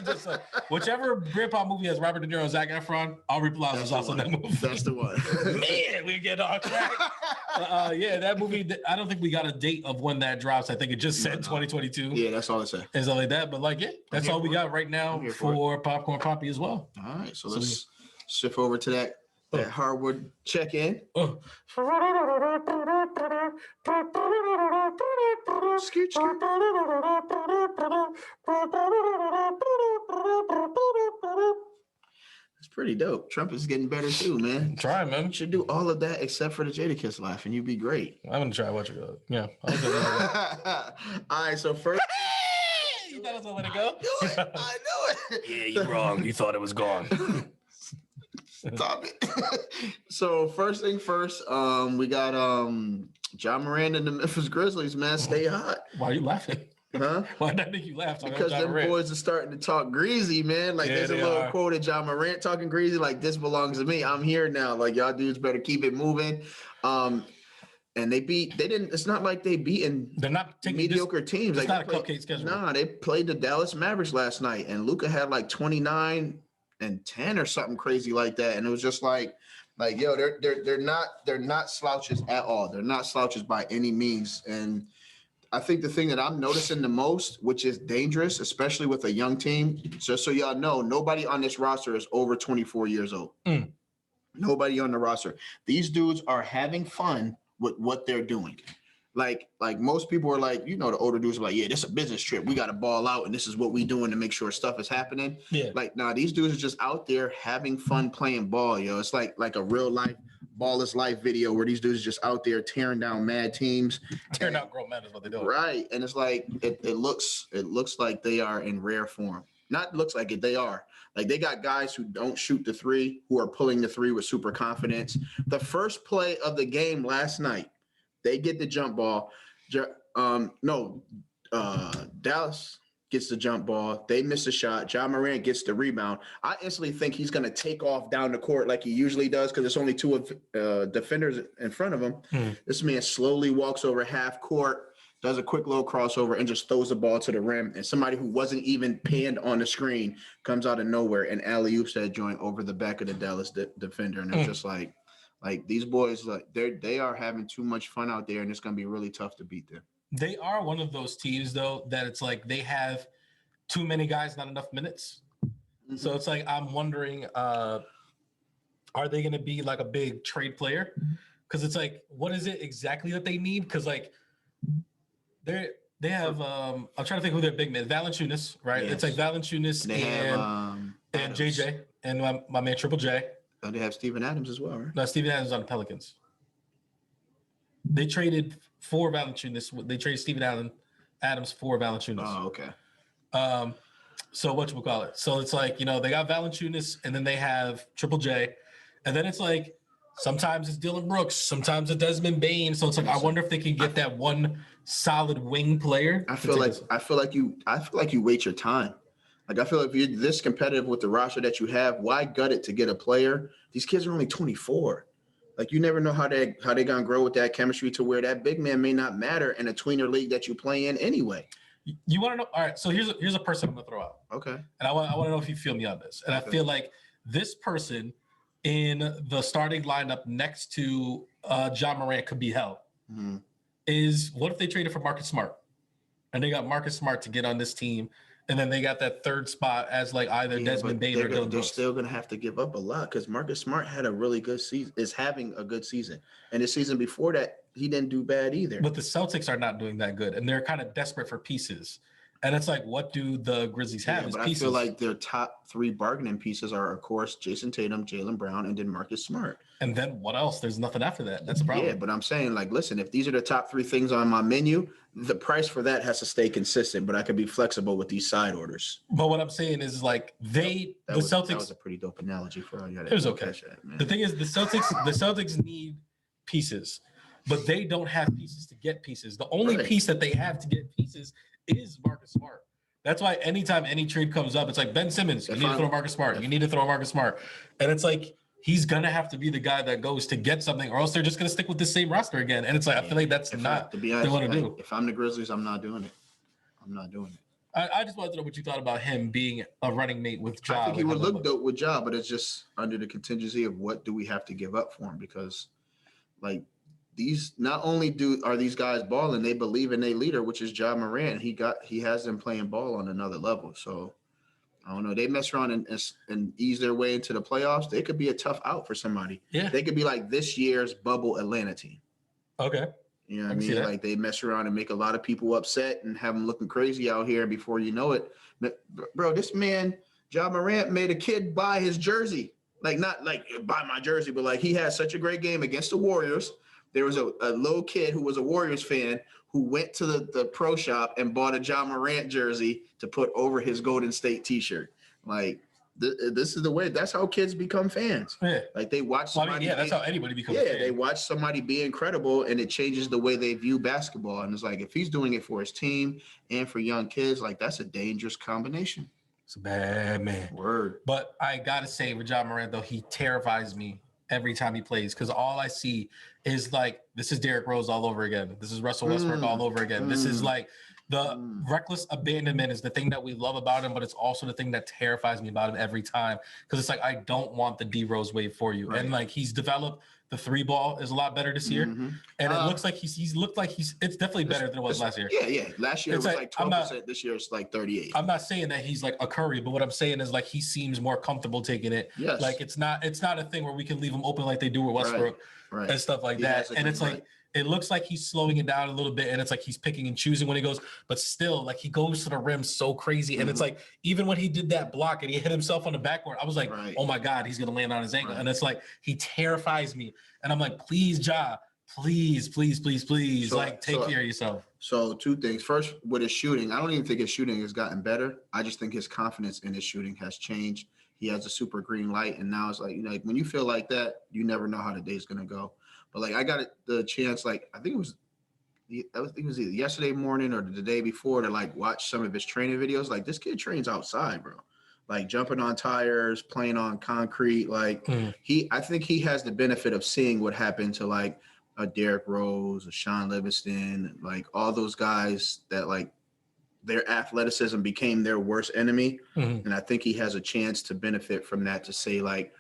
Just like, whichever grandpa movie has Robert De Niro and Zac Efron, Aubrey Plaza is also in that movie. That's the one. Man, we get off track. Yeah, that movie, I don't think we got a date of when that drops. I think it just said 2022. Yeah, that's all it said. And stuff like that. But like, yeah, that's all we got right now for Popcorn Papi as well. All right, so let's shift over to that Hardwood check-in. It's pretty dope. Trump is getting better too, man. Try, man. You should do all of that except for the Jadakiss laugh, and you'd be great. I'm gonna try what you got. Yeah. All right, so first. You thought I was gonna let it go? I knew it. Yeah, you're wrong. You thought it was gone. Stop it. So first thing first, we got John Miranda and the Memphis Grizzlies, man. Stay hot. Why are you laughing? Huh? Why did that make you laugh? Because them boys are starting to talk greasy, man. Like there's a little quote of John Morant talking greasy, like this belongs to me. I'm here now. Like y'all dudes better keep it moving. And they didn't. It's not like they beaten They're not taking mediocre teams. It's Like not a cupcake schedule. Nah, they played the Dallas Mavericks last night, and Luka had like 29 and 10 or something crazy like that. And it was just like yo, they're not slouches at all. They're not slouches by any means. And I think the thing that I'm noticing the most, which is dangerous, especially with a young team, just so y'all know, nobody on this roster is over 24 years old. Nobody on the roster. These dudes are having fun with what they're doing. Like most people are like, the older dudes are like, yeah, this is a business trip. We got to ball out, and this is what we doing to make sure stuff is happening. Yeah. Like, nah, these dudes are just out there having fun playing ball, yo. It's like a real life Ball is Life video where these dudes are just out there tearing down mad teams. Tearing out grown men is what they're doing. Right. And it's like it looks like they are in rare form. Not looks like it, they are. Like, they got guys who don't shoot the three, who are pulling the three with super confidence. The first play of the game last night, they get the jump ball. Dallas gets the jump ball. They miss a shot. Ja Morant gets the rebound. I instantly think he's going to take off down the court like he usually does because there's only two defenders in front of him. This man slowly walks over half court, does a quick little crossover, and just throws the ball to the rim. And somebody who wasn't even panned on the screen comes out of nowhere and alley-oops that joint over the back of the Dallas defender. And it's just like these boys, like they are having too much fun out there, and it's going to be really tough to beat them. They are one of those teams, though, that it's like they have too many guys, not enough minutes. So it's like I'm wondering, are they going to be like a big trade player? Because it's like, what is it exactly that they need? Because like they have, I'm trying to think who their big man, Valanciunas, right? Yes. It's like Valanciunas and JJ and my man Triple J. Oh, they have Steven Adams as well, right? No, Steven Adams on the Pelicans. They traded for Valanciunas. They traded Steven Adams for Valanciunas. Oh, okay. So whatchamacallit? So it's like, they got Valanciunas, and then they have Triple J. And then it's like, sometimes it's Dylan Brooks, sometimes it's Desmond Bane. So it's like, I wonder if they can get that one solid wing player. I feel like you wait your time. Like, I feel like if you're this competitive with the roster that you have, why gut it to get a player? These kids are only 24. Like, you never know how they gonna grow with that chemistry to where that big man may not matter in a tweener league that you play in anyway. You want to know? All right, so here's a person I'm gonna throw out. Okay. And I want to know if you feel me on this. And okay. I feel like this person in the starting lineup next to Ja Morant could be held. Is what if they traded for Marcus Smart, and they got Marcus Smart to get on this team, and then they got that third spot as like either Desmond Bane or Dylan Brooks. They're still going to have to give up a lot because Marcus Smart had a really good season, is having a good season. And the season before that, he didn't do bad either. But the Celtics are not doing that good, and they're kind of desperate for pieces. And it's like, what do the Grizzlies have? But pieces? I feel like their top three bargaining pieces are, of course, Jason Tatum, Jaylen Brown, and then Marcus Smart. And then what else? There's nothing after that. That's a problem. Yeah, but I'm saying, like, listen, if these are the top three things on my menu, the price for that has to stay consistent, but I could be flexible with these side orders. But what I'm saying is, like, the Celtics. That was a pretty dope analogy for all you. It was okay. The thing is, the Celtics need pieces, but they don't have pieces to get pieces. The only piece that they have to get pieces is Marcus Smart. That's why anytime any trade comes up, it's like Ben Simmons, you need to throw Marcus Smart. You need to throw Marcus Smart. And it's like, he's going to have to be the guy that goes to get something, or else they're just going to stick with the same roster again. And it's like, I feel like that's not what they want to do. If I'm the Grizzlies, I'm not doing it. I just wanted to know what you thought about him being a running mate with Ja. I think he would look dope with Ja, but it's just under the contingency of what do we have to give up for him? Because, like, these not only are these guys balling, they believe in their leader, which is Ja Morant. He has them playing ball on another level. So I don't know. They mess around and ease their way into the playoffs. They could be a tough out for somebody. Yeah, they could be like this year's bubble Atlanta team. Okay, you know what I mean? Like, they mess around and make a lot of people upset and have them looking crazy out here. Before you know it, bro, this man Ja Morant made a kid buy his jersey. Like, not like buy my jersey, but like he had such a great game against the Warriors. There was a little kid who was a Warriors fan who went to the pro shop and bought a Ja Morant jersey to put over his Golden State t-shirt. Like, this is the way. That's how kids become fans. Yeah. Like, they watch somebody. That's how anybody becomes a fan. They watch somebody be incredible, and it changes the way they view basketball. And it's like, if he's doing it for his team and for young kids, like, that's a dangerous combination. It's a bad man. Word. But I got to say, with Ja Morant, though, he terrifies me every time he plays because all I see is like this is Derrick Rose all over again. This is Russell Westbrook all over again. This is like the reckless abandonment is the thing that we love about him, but it's also the thing that terrifies me about him every time because it's like I don't want the D Rose wave for you. Right. And like he's developed the 3-ball is a lot better this year, and it looks like he's looked like it's definitely better than it was last year. Yeah. Last year it was like 12%. This year it's like 38. I'm not saying that he's like a Curry, but what I'm saying is like he seems more comfortable taking it. Yes. Like it's not a thing where we can leave him open like they do with Westbrook and stuff like that. And it's like it looks like he's slowing it down a little bit, and it's like he's picking and choosing when he goes, but still, like he goes to the rim so crazy. And it's like even when he did that block and he hit himself on the backboard, I was like, oh my God, he's gonna land on his ankle. And it's like he terrifies me. And I'm like, please, Ja, please, so, like take care of yourself. So 2 things. First, with his shooting, I don't even think his shooting has gotten better. I just think his confidence in his shooting has changed. He has a super green light, and now it's like, you know, like when you feel like that, you never know how the day's gonna go. But like I got the chance, like I think it was either yesterday morning or the day before to like watch some of his training videos. Like this kid trains outside, bro. Like jumping on tires, playing on concrete. Like I think he has the benefit of seeing what happened to like a Derrick Rose, a Sean Livingston, like all those guys that like their athleticism became their worst enemy. And I think he has a chance to benefit from that to say like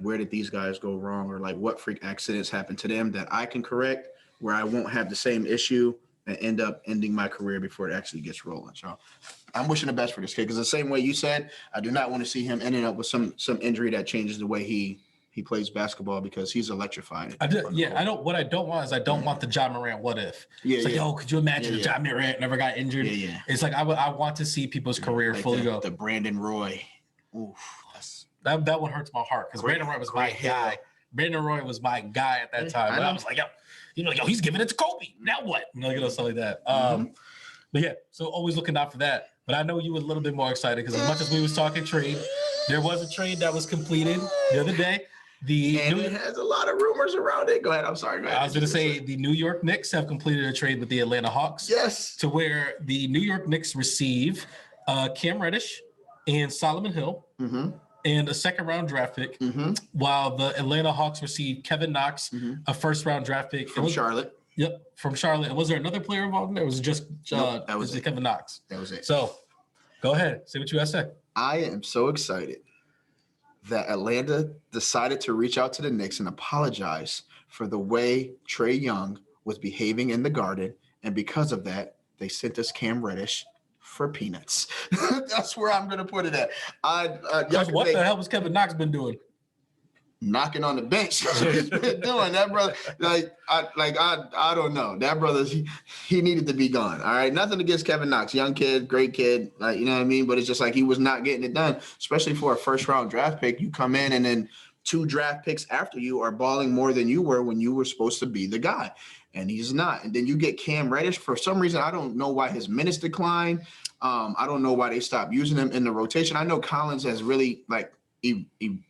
where did these guys go wrong, or like what freak accidents happened to them that I can correct where I won't have the same issue and end up ending my career before it actually gets rolling. So I'm wishing the best for this kid because the same way you said, I do not want to see him ending up with some injury that changes the way he plays basketball because he's electrifying. What I don't want is I don't want the Ja Morant what if. It's like, yo, could you imagine if Ja Morant never got injured? It's like I want to see people's career like fully go. The Brandon Roy. Oof. That one hurts my heart because Brandon Roy was my guy. Brandon Roy was my guy at that time. But I was like, yo, he's giving it to Kobe. Now what? Stuff like that. But yeah, so always looking out for that. But I know you were a little bit more excited because as much as we was talking trade, there was a trade that was completed the other day. It has a lot of rumors around it. Go ahead. I'm sorry. I was going to say the New York Knicks have completed a trade with the Atlanta Hawks. Yes. To where the New York Knicks receive Cam Reddish and Solomon Hill. And a 2nd-round draft pick, while the Atlanta Hawks received Kevin Knox, a 1st-round draft pick from Charlotte. Yep, from Charlotte. And was there another player involved in there? Or was it just that was it. Kevin Knox? That was it. So, go ahead. Say what you got to say. I am so excited that Atlanta decided to reach out to the Knicks and apologize for the way Trae Young was behaving in the Garden, and because of that, they sent us Cam Reddish for peanuts. That's where I'm gonna put it at. What the hell was Kevin Knox been doing? Knocking on the bench. He's been doing that, brother. I don't know. That brother, he needed to be gone. All right, nothing against Kevin Knox, young kid, great kid. Like, you know what I mean. But it's just like he was not getting it done, especially for a 1st-round draft pick. You come in and then 2 draft picks after you are balling more than you were when you were supposed to be the guy. And he's not. And then you get Cam Reddish. For some reason, I don't know why his minutes declined. I don't know why they stopped using him in the rotation. I know Collins has really like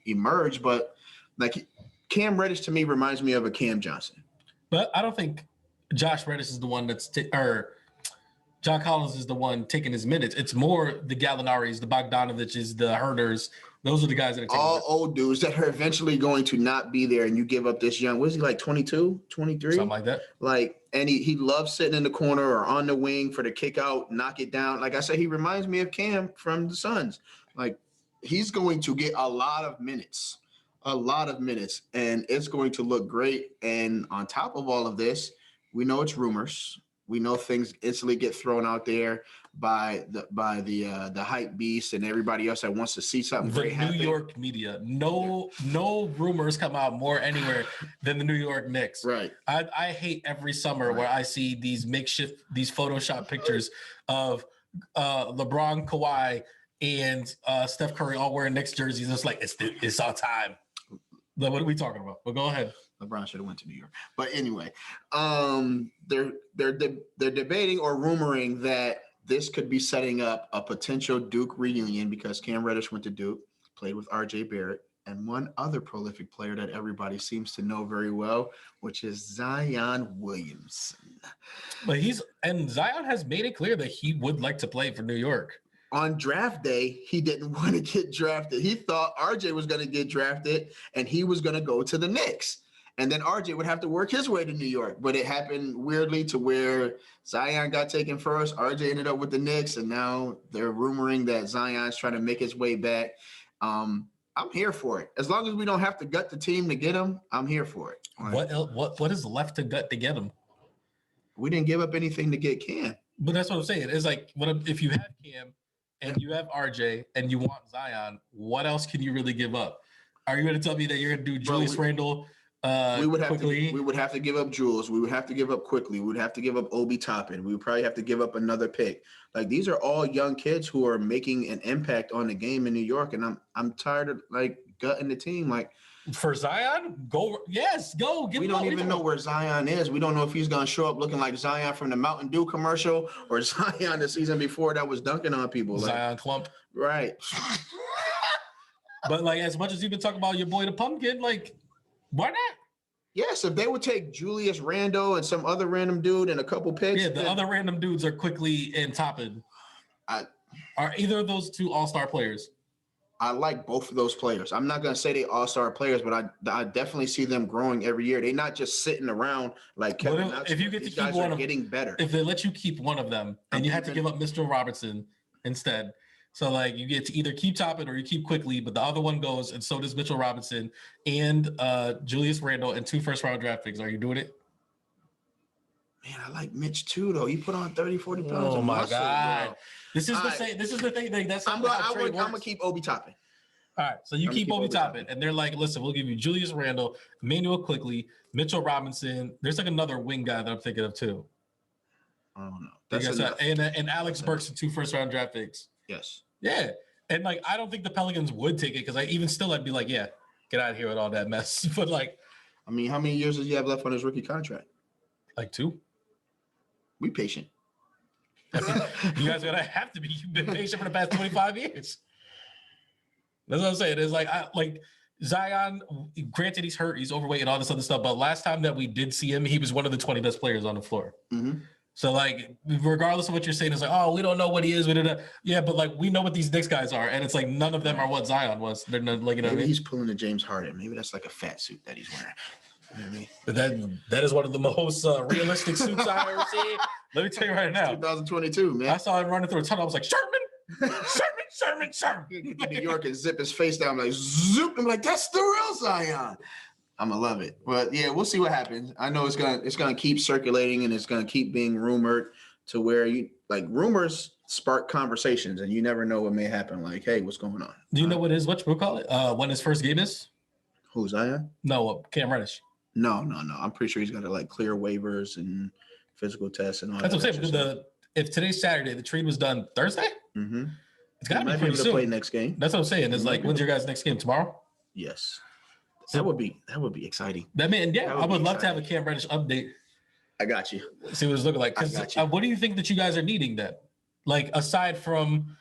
emerged, but like Cam Reddish to me reminds me of a Cam Johnson. But I don't think Josh Reddish is the one or John Collins is the one taking his minutes. It's more the Gallinaris, the Bogdanoviches, the Herders. Those are the guys that are taking all old dudes that are eventually going to not be there, and you give up this young, what is he, like 22, 23? Something like that. Like, and he loves sitting in the corner or on the wing for the kick out, knock it down. Like I said, he reminds me of Cam from the Suns. Like, he's going to get a lot of minutes, and it's going to look great. And on top of all of this, we know it's rumors. We know things instantly get thrown out there by the hype beast and everybody else that wants to see something great happen. New York media. No rumors come out more anywhere than the New York Knicks. Right. I hate every summer where I see these Photoshop pictures of LeBron, Kawhi, and Steph Curry all wearing Knicks jerseys. It's like it's our time. What are we talking about? Well, go ahead. LeBron should have went to New York. But anyway, they're debating or rumoring that this could be setting up a potential Duke reunion because Cam Reddish went to Duke, played with R.J. Barrett, and one other prolific player that everybody seems to know very well, which is Zyon Williamson. But Zyon has made it clear that he would like to play for New York. on draft day, he didn't want to get drafted. He thought RJ was going to get drafted and he was going to go to the Knicks. And then RJ would have to work his way to New York. But it happened weirdly to where Zyon got taken first. RJ ended up with the Knicks. And now they're rumoring that Zion's trying to make his way back. I'm here for it. As long as we don't have to gut the team to get him, I'm here for it. What is left to gut to get him? We didn't give up anything to get Cam. But that's what I'm saying. It's like, if you have Cam and you have RJ and you want Zyon, what else can you really give up? Are you going to tell me that you're going to do Julius Randle? We would have to give up Jules. We would have to give up quickly. We would have to give up Obi Toppin. We would probably have to give up another pick. Like, these are all young kids who are making an impact on the game in New York, and I'm tired of like gutting the team. Like, for Zyon, go. We don't even know where Zyon is. We don't know if he's gonna show up looking like Zyon from the Mountain Dew commercial or Zyon the season before that was dunking on people. Zyon Clump, right? But like, as much as you've been talking about your boy the Pumpkin, like, why not? Yes, if they would take Julius Randle and some other random dude and a couple picks. Yeah, the other random dudes are Quickly and Toppin. Are either of those two all-star players? I like both of those players. I'm not going to say they all-star players, but I definitely see them growing every year. They're not just sitting around like Kevin. If you get to keep one of them, getting better. If they let you keep one of them and you have to give up Mr. Robertson instead. So, like, you get to either keep Toppin or you keep Quickly, but the other one goes, and so does Mitchell Robinson and Julius Randle and 2 first-round draft picks. Are you doing it? Man, I like Mitch too, though. He put on 30, 40 pounds of muscle. Oh, my God. Bro. This is the thing. That's how I'm going to keep Obi Toppin. All right, so you keep Obi Toppin, and they're like, listen, we'll give you Julius Randle, Emmanuel Quickly, Mitchell Robinson. There's like another wing guy that I'm thinking of too. I don't know. That's and Alex Burks and 2 first-round draft picks. Yes. Yeah, and like, I don't think the Pelicans would take it because I'd be like, yeah, get out of here with all that mess. But like, I mean, how many years does he have left on his rookie contract? Like 2. We patient. You guys are gonna have to be. You've been patient for the past 25 years. That's what I'm saying. It's like Zyon. Granted, he's hurt, he's overweight, and all this other stuff. But last time that we did see him, he was one of the 20 best players on the floor. Mm-hmm. So, like, regardless of what you're saying, it's like, oh, we don't know what he is. We don't know. Yeah, but like, we know what these Knicks guys are, and it's like none of them are what Zyon was. They're not, like, you know, maybe what I mean? He's pulling a James Harden. Maybe that's like a fat suit that he's wearing. You know what I mean? But that is one of the most realistic suits I've ever seen. Let me tell you right now. 2022, man. I saw him running through a tunnel. I was like, Sherman. Get to New York and zip his face down like zoop. I'm like, that's the real Zyon. I'm gonna love it. But yeah, we'll see what happens. I know it's gonna keep circulating and it's gonna keep being rumored to where rumors spark conversations and you never know what may happen. Like, hey, what's going on? Do you know what we'll call it? When his first game is? Who's Zyon? No, Cam Reddish. No. I'm pretty sure he's got to like clear waivers and physical tests and all that. That's what I'm saying. Stuff. If today's Saturday, the trade was done Thursday. Mm-hmm. It's got to be pretty soon. Play next game. That's what I'm saying. It's like, when's your guys' next game? Tomorrow? Yes. That would be exciting. I would love to have a Cam Reddish update. I got you. See what it's looking like. What do you think that you guys are needing then? Like, aside from,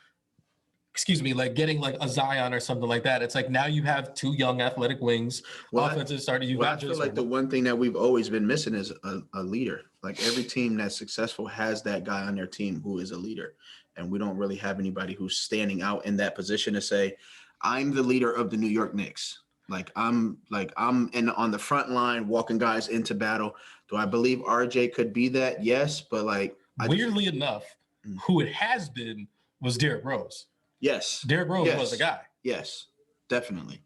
like getting like a Zyon or something like that, it's like now you have 2 young athletic wings. Offensive starter. I feel like the one thing that we've always been missing is a leader. Like, every team that's successful has that guy on their team who is a leader. And we don't really have anybody who's standing out in that position to say, I'm the leader of the New York Knicks. I'm on the front line walking guys into battle. Do I believe RJ could be that? Yes, but like, weirdly enough, who it has been was Derrick Rose. Yes, Derrick Rose was the guy. Yes, definitely.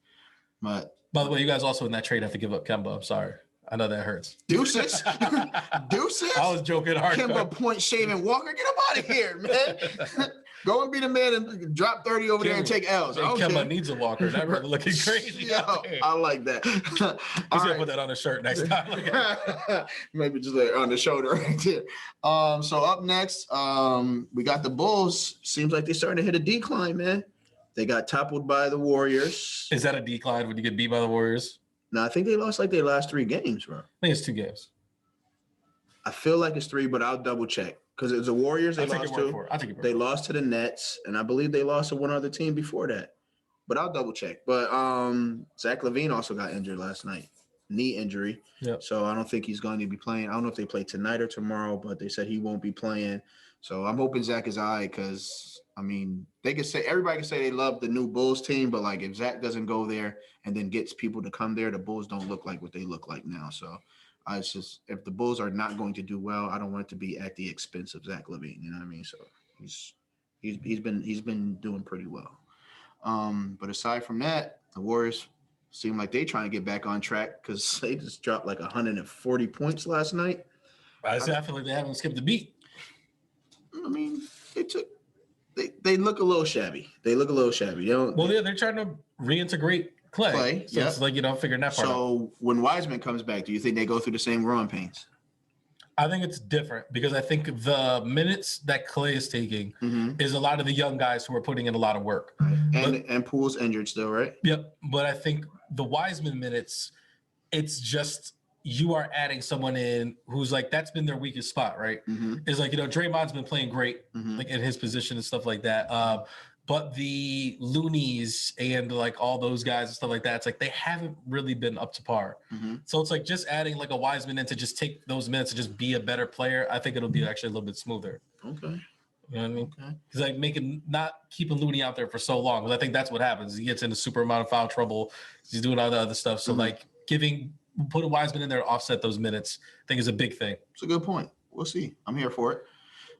But by the way, you guys also in that trade have to give up Kemba. I'm sorry. I know that hurts. Deuces. I was joking hard. Kemba point shaving Walker. Get him out of here, man. Go and be the man and drop 30 over there and take L's. Kemba needs a walker. That brother looking crazy. I like that. He's gonna put that on his shirt next time. Maybe just like on the shoulder right there. So up next, we got the Bulls. Seems like they're starting to hit a decline, man. They got toppled by the Warriors. Is that a decline when you get beat by the Warriors? No, I think they lost like their last 3 games, bro. I think it's 2 games. I feel like it's 3, but I'll double check. Because it was the Warriors they lost to. They lost to the Nets, and I believe they lost to one other team before that. But I'll double check. But Zach Levine also got injured last night, knee injury. Yep. So I don't think he's going to be playing. I don't know if they play tonight or tomorrow, but they said he won't be playing. So I'm hoping Zach is all right because, I mean, everybody can say they love the new Bulls team, but like if Zach doesn't go there and then gets people to come there, the Bulls don't look like what they look like now. So it's just, if the Bulls are not going to do well, I don't want it to be at the expense of Zach Levine. You know what I mean? So he's been doing pretty well. But aside from that, the Warriors seem like they trying to get back on track because they just dropped like 140 points last night. I feel like they haven't skipped a beat. I mean, they look a little shabby. They don't. Well, yeah, they're trying to reintegrate Clay. So it's like, figuring that part out. So when Wiseman comes back, do you think they go through the same growing pains? I think it's different because I think the minutes that Clay is taking is a lot of the young guys who are putting in a lot of work. Right. And Poole's injured still, right? Yep. But I think the Wiseman minutes, it's just you are adding someone in who's like, that's been their weakest spot, right? It's like, Draymond's been playing great, like in his position and stuff like that. But the Loonies and like all those guys and stuff like that, it's like they haven't really been up to par. So it's like just adding like a Wiseman in to just take those minutes and just be a better player. I think it'll be actually a little bit smoother. Okay. You know what I mean? Because like not keeping Looney out there for so long, because I think that's what happens. He gets into super amount of foul trouble. He's doing all the other stuff. So like put a Wiseman in there to offset those minutes, I think is a big thing. It's a good point. We'll see. I'm here for it.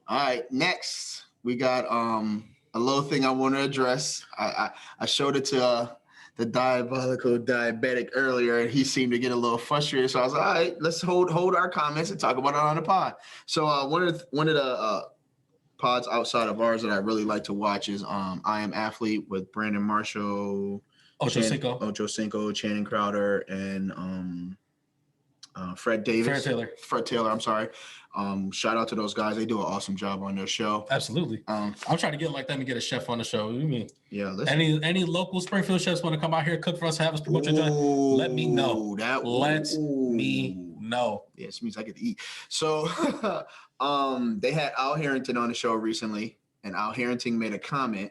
All right. Next, we got a little thing I want to address. I showed it to the diabolical diabetic earlier, and he seemed to get a little frustrated. So I was like, all right, let's hold our comments and talk about it on the pod. So one of the pods outside of ours that I really like to watch is I Am Athlete with Brandon Marshall, Ocho Cinco, Channing Crowder, and Fred Davis. Fred Taylor, I'm sorry. Shout out to those guys. They do an awesome job on their show. Absolutely. I'm trying to get like them to get a chef on the show. What do you mean? Yeah. Any local Springfield chefs want to come out here, cook for us, have us promote your joint? Let me know. Let me know. Yeah, this means I get to eat. So they had Al Harrington on the show recently, and Al Harrington made a comment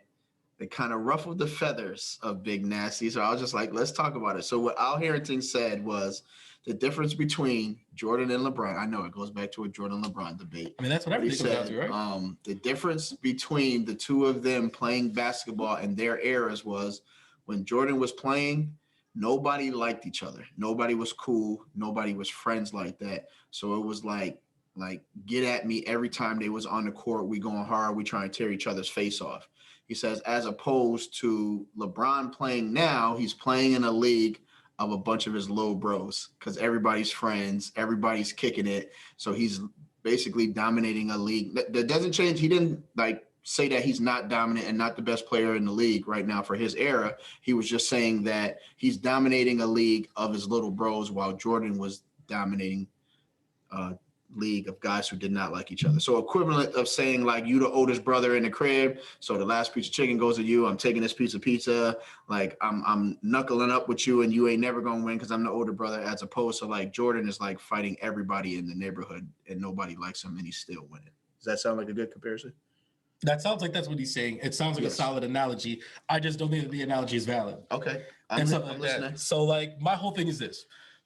that kind of ruffled the feathers of Big Nasty. So I was just like, let's talk about it. So what Al Harrington said was, the difference between Jordan and LeBron, I know it goes back to a Jordan LeBron debate. I mean, that's what everything comes down to, right? The difference between the two of them playing basketball in their eras was when Jordan was playing, nobody liked each other. Nobody was cool. Nobody was friends like that. So it was like get at me every time they was on the court. We going hard. We trying to tear each other's face off. He says, as opposed to LeBron playing now, he's playing in a league of a bunch of his little bros because everybody's friends, everybody's kicking it. So he's basically dominating a league. That doesn't change. He didn't like say that he's not dominant and not the best player in the league right now for his era. He was just saying that he's dominating a league of his little bros while Jordan was dominating league of guys who did not like each other. So equivalent of saying like you the oldest brother in the crib, so the last piece of chicken goes to you. I'm taking this piece of pizza. Like I'm knuckling up with you, and you ain't never gonna win because I'm the older brother. As opposed to like Jordan is like fighting everybody in the neighborhood and nobody likes him and he's still winning. Does that sound like a good comparison? That sounds like that's what he's saying. It sounds like a solid analogy. I just don't think that the analogy is valid. Okay. I'm listening. So like my whole thing is this.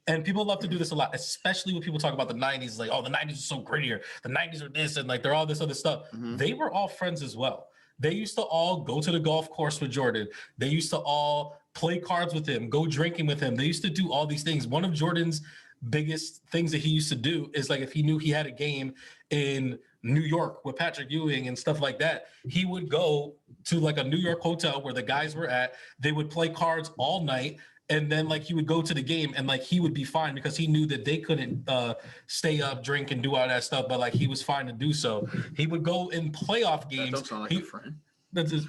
And people love to do this a lot, especially when people talk about the 90s, like, oh, the 90s are so grittier. The 90s are this, and like they're all this other stuff. They were all friends as well. They used to all go to the golf course with Jordan. They used to all play cards with him, go drinking with him. They used to do all these things. One of Jordan's biggest things that he used to do is like if he knew he had a game in New York with Patrick Ewing and stuff like that, he would go to like a New York hotel where the guys were at. They would play cards all night. And then like he would go to the game and like he would be fine because he knew that they couldn't stay up, drink, and do all that stuff. But like he was fine to do so. He would go in playoff games. That don't sound like a friend. That's just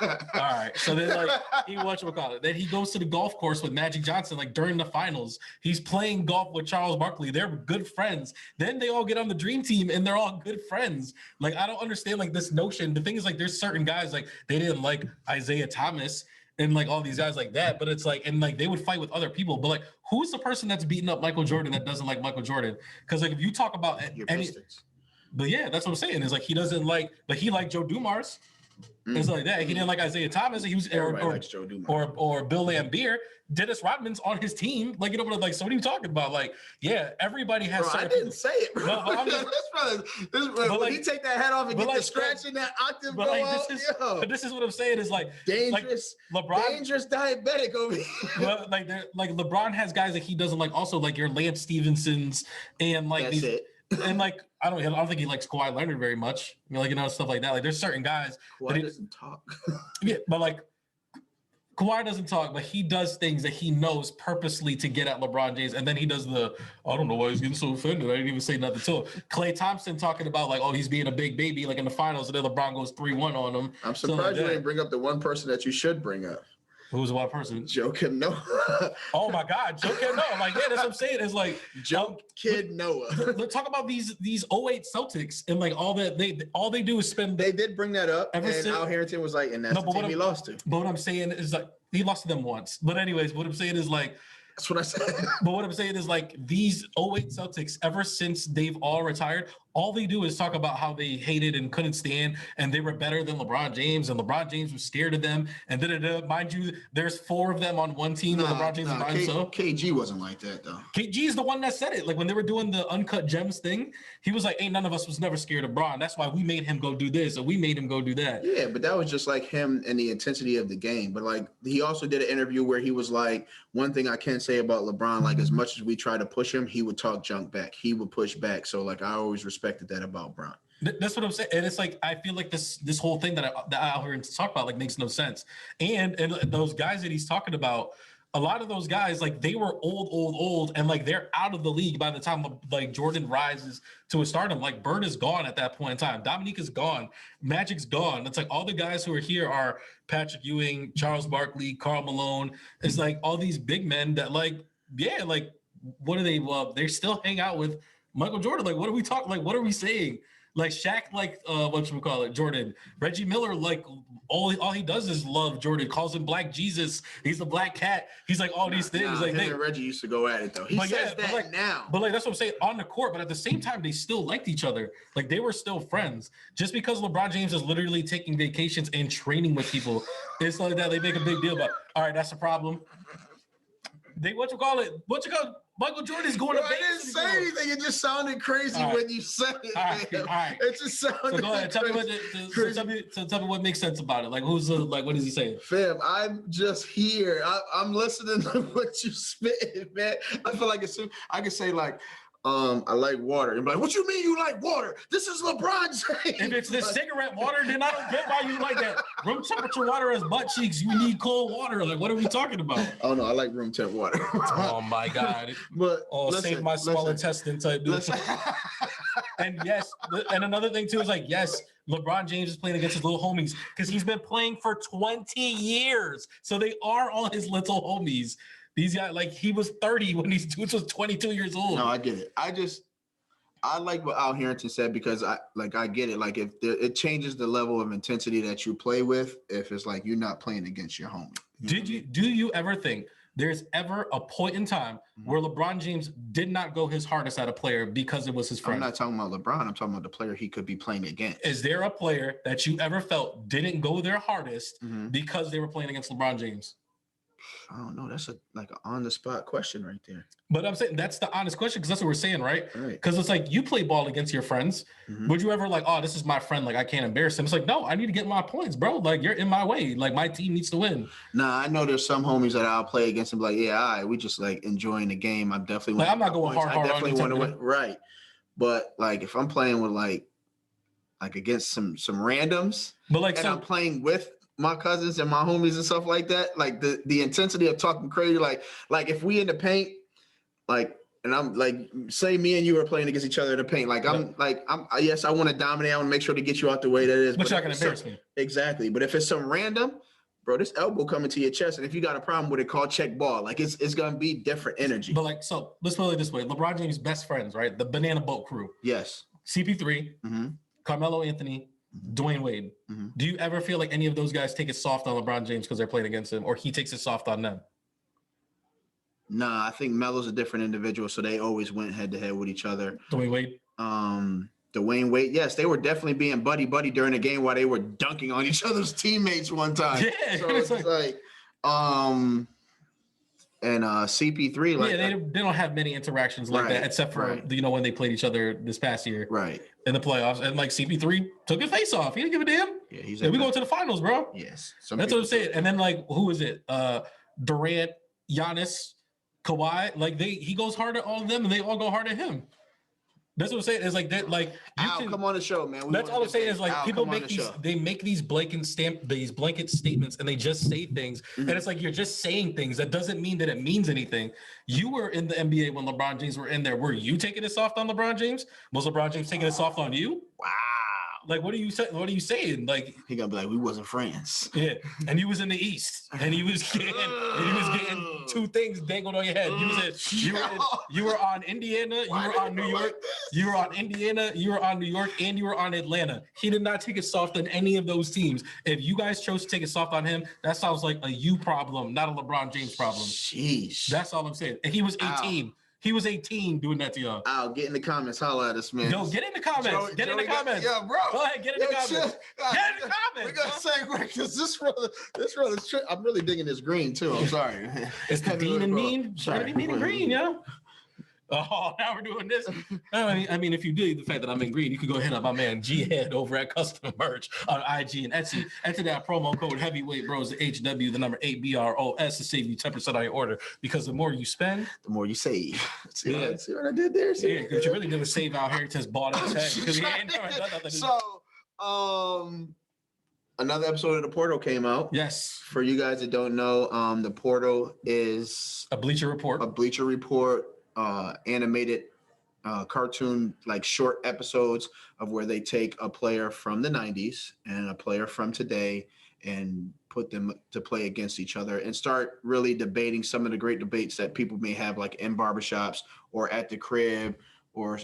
all right. So then like he whatchamacallit. Then he goes to the golf course with Magic Johnson, like during the finals. He's playing golf with Charles Barkley. They're good friends. Then they all get on the dream team and they're all good friends. Like I don't understand like this notion. The thing is like there's certain guys like they didn't like Isaiah Thomas and like all these guys like that, but it's like, and like they would fight with other people, but like who's the person that's beating up Michael Jordan that doesn't like Michael Jordan? Because like if you talk about any, but yeah, that's what I'm saying is like he doesn't like, but he liked Joe Dumars. It's like that. He didn't like Isaiah Thomas. He was Likes Joe Dumars. or Bill Laimbeer. Dennis Rodman's on his team. Like, you know, like, so what are you talking about? Like, yeah, everybody has. Bro, I didn't say it, bro. No, but I'm just, when like, he take that hat off and get like, the scratch in that octave but go like, out, this is what I'm saying is like dangerous, like LeBron, dangerous diabetic over here. Well, like LeBron has guys that he doesn't like. Also, like your Lance Stevensons and like That's it. And like I don't think he likes Kawhi Leonard very much. You know, like, you know, stuff like that. Like there's certain guys Kawhi doesn't talk. Yeah, but like Kawhi doesn't talk, but he does things that he knows purposely to get at LeBron James. And then he does I don't know why he's getting so offended. I didn't even say nothing to him. Klay Thompson talking about like, oh, he's being a big baby, like in the finals, and then LeBron goes 3-1 on him. I'm surprised you didn't bring up the one person that you should bring up. Who's the one person? Joe Kid Noah. Oh my God, Joe Kid Noah. Like, yeah, that's what I'm saying. It's like Joe Kid Noah. Let's talk about these 08 Celtics and like all they do is spend. They did bring that up, and Al Harrington was like, and that's the team he lost to. But what I'm saying is like he lost to them once. But anyways, what I'm saying is like. That's what I said. But what I'm saying is like these 08 Celtics, ever since they've all retired, all they do is talk about how they hated and couldn't stand, and they were better than LeBron James, and LeBron James was scared of them. And mind you, there's 4 of them on one team, and LeBron James is by himself. KG wasn't like that though. KG is the one that said it. Like when they were doing the Uncut Gems thing, he was like, "Ain't none of us was never scared of Bron. That's why we made him go do this, or we made him go do that." Yeah, but that was just like him and the intensity of the game. But like he also did an interview where he was like, "One thing I can say about LeBron, like as much as we try to push him, he would talk junk back. He would push back. So like I always respected that about Bron." That's what I'm saying, and it's like I feel like this whole thing that I heard him talk about like makes no sense. And those guys that he's talking about, a lot of those guys like they were old, and like they're out of the league by the time like Jordan rises to a stardom. Like Bird is gone at that point in time. Dominique is gone. Magic's gone. It's like all the guys who are here are Patrick Ewing, Charles Barkley, Karl Malone. It's like all these big men that like like what do they love? They still hang out with Michael Jordan. Like what are we talking? Like what are we saying? Like Shaq, like whatchamacallit, Jordan. Reggie Miller, like all he does is love Jordan. Calls him Black Jesus. He's the Black Cat. He's like all these things. Like him and Reggie used to go at it though. He says that like, now. But like that's what I'm saying on the court. But at the same time, they still liked each other. Like they were still friends. Just because LeBron James is literally taking vacations and training with people, it's like that. They make a big deal about. All right, that's a problem. Michael Jordan is going to Vegas. I didn't say anything. It just sounded crazy when you said it. All right. It just sounded. So go ahead. Tell me what makes sense about it. Like what is he saying? Fam, I'm just here. I'm listening to what you spit, man. I feel like I could say like, I like water. And be like, what you mean you like water? This is LeBron James. If it's the cigarette water, then I don't get why you like that. Room temperature water has butt cheeks. You need cold water. Like, what are we talking about? Oh no, I like room temp water. Oh my God. But save my small intestine type dude. And yes, and another thing too is like, yes, LeBron James is playing against his little homies because he's been playing for 20 years. So they are all his little homies. These guys, like he was 30 when these dudes was 22 years old. No, I get it. I like what Al Harrington said because I get it. Like if it changes the level of intensity that you play with, if it's like you're not playing against your homie. Do you ever think there's ever a point in time where LeBron James did not go his hardest at a player because it was his friend? I'm not talking about LeBron. I'm talking about the player he could be playing against. Is there a player that you ever felt didn't go their hardest because they were playing against LeBron James? I don't know. That's like an on-the-spot question right there. But I'm saying that's the honest question because that's what we're saying, right? Right. Because it's like you play ball against your friends. Would you ever like, oh, this is my friend, like I can't embarrass him? It's like, no, I need to get my points, bro. Like you're in my way. Like my team needs to win. Nah, I know there's some homies that I'll play against and be like, yeah, all right, we just like enjoying the game. I'm definitely like I'm not going hard. I definitely want to win. Right. But like if I'm playing with like against some randoms, but like I'm playing with my cousins and my homies and stuff like that, like the intensity of talking crazy, like if we in the paint, like, and I'm like, say me and you are playing against each other in the paint, like I'm yes, I want to dominate, I want to make sure to get you out the way that is, but you're not gonna embarrass me. Exactly. But if it's some random, bro, this elbow coming to your chest, and if you got a problem with it, call check ball. Like it's gonna be different energy. But like, so let's put it this way: LeBron James' best friends, right? The Banana Boat crew. Yes. CP3, Carmelo Anthony, Dwayne Wade. Do you ever feel like any of those guys take it soft on LeBron James because they're playing against him, or he takes it soft on them? Nah, I think Melo's a different individual, so they always went head to head with each other. Dwayne Wade. Dwayne Wade. Yes, they were definitely being buddy during the game while they were dunking on each other's teammates one time. Yeah, so it's like and CP3 like they don't have many interactions like that except for when they played each other this past year in the playoffs, and like CP3 took his face off. He didn't give a damn. Yeah, we going to the finals, bro. Yes, that's what I'm saying. And then like who is it? Durant, Giannis, Kawhi. Like he goes hard at all of them, and they all go hard at him. That's what I'm saying. It's like that. Like come on the show, man. That's all I'm saying is like people make these blanket statements, and they just say things, and it's like you're just saying things. That doesn't mean that it means anything. You were in the NBA when LeBron James were in there. Were you taking it soft on LeBron James? Was LeBron James taking it soft on you? Wow. Like what are you saying? What are you saying? Like he gonna be like, we wasn't friends. Yeah, and he was in the East, and he was getting two things dangled on your head. You were on Indiana, you were on New York, you were on Indiana, you were on New York, and you were on Atlanta. He did not take it soft on any of those teams. If you guys chose to take it soft on him, that sounds like a you problem, not a LeBron James problem. Sheesh. That's all I'm saying. And he was 18. He was 18 doing that to y'all. I'll get in the comments. Holla at us, man. Yo, get in the comments. Get in the comments. Yeah, bro. Go ahead, get in the comments. Get in the comments. We got to segue because this brother's I'm really digging this green too. I'm sorry. It's the Dean and Mean. Trying to be mean and green, yo. Oh, now we're doing this. I mean, if you dig the fact that I'm in green, you can go hit up my man G-Head over at Custom Merch on IG and Etsy. Enter that promo code Heavyweight Bros, the HW, the number 8BROS to save you 10% on your order. Because the more you spend, the more you save. See what I did there? Yeah, what you really did was save out Harrington's bought ass head because he ain't never done nothing. So, another episode of The Portal came out. Yes. For you guys that don't know, The Portal is a Bleacher Report. Animated cartoon, like short episodes of where they take a player from the 90s and a player from today and put them to play against each other and start really debating some of the great debates that people may have, like in barbershops or at the crib or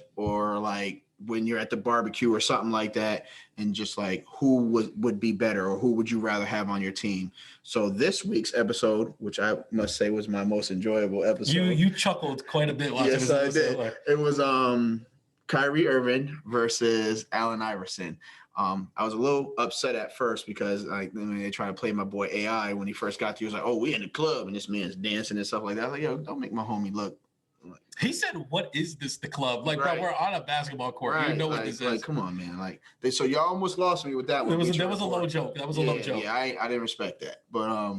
like when you're at the barbecue or something like that, and just like who would be better or who would you rather have on your team. So this week's episode, which I must say was my most enjoyable episode. You chuckled quite a bit watching this episode. I did. It was Kyrie Irving versus Allen Iverson. I was a little upset at first because they try to play my boy AI when he first got to. He was like, "Oh, we in the club," and this man's dancing and stuff like that. I was like, "Yo, don't make my homie look." He said, "What is this? The club?" Like, bro, we're on a basketball court. You know what this is. Like, come on, man. So y'all almost lost me with that one. That was a low joke. That was a low joke. Yeah, I didn't respect that. But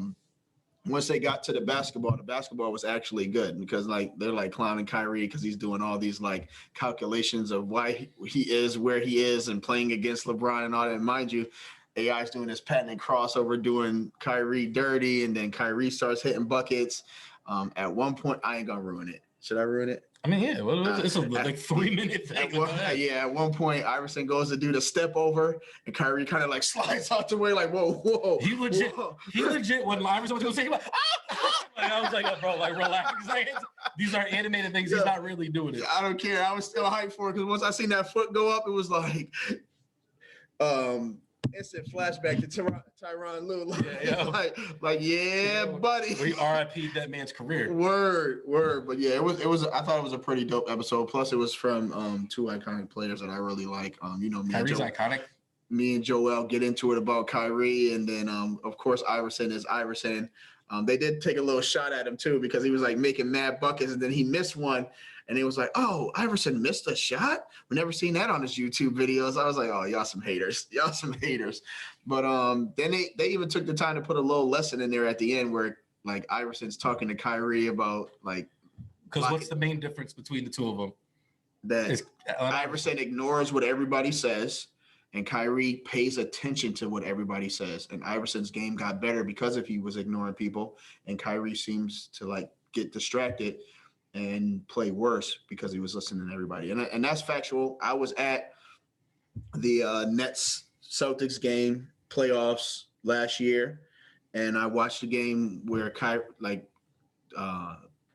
once they got to the basketball was actually good because they're like clowning Kyrie because he's doing all these like calculations of why he is where he is and playing against LeBron and all that. And mind you, AI's doing this patented crossover, doing Kyrie dirty, and then Kyrie starts hitting buckets. At one point, I ain't gonna ruin it. Should I ruin it? I mean, yeah. It's a 3-minute thing. At one point, Iverson goes to do the step over, and Kyrie kind of like slides out the way, like, whoa. He legit, when Iverson was going to say, he was like, I was like, oh, bro, like, relax. Like, these are animated things. He's not really doing it. I don't care. I was still hyped for it because once I seen that foot go up, it was like, instant flashback to Tyronn Lue. Buddy. We RIP'd that man's career. Word. But yeah, it was. I thought it was a pretty dope episode. Plus, it was from two iconic players that I really like. Kyrie's iconic. Me and Joel get into it about Kyrie, and then of course Iverson is Iverson. They did take a little shot at him too because he was like making mad buckets, and then he missed one. And it was like, oh, Iverson missed a shot? We never seen that on his YouTube videos. I was like, oh, y'all some haters. But then they even took the time to put a little lesson in there at the end where like Iverson's talking to Kyrie about like. Because what's the main difference between the two of them? That Iverson ignores what everybody says and Kyrie pays attention to what everybody says. And Iverson's game got better because he was ignoring people. And Kyrie seems to like get distracted and play worse because he was listening to everybody. And that's factual. I was at the Nets Celtics game playoffs last year, and I watched the game where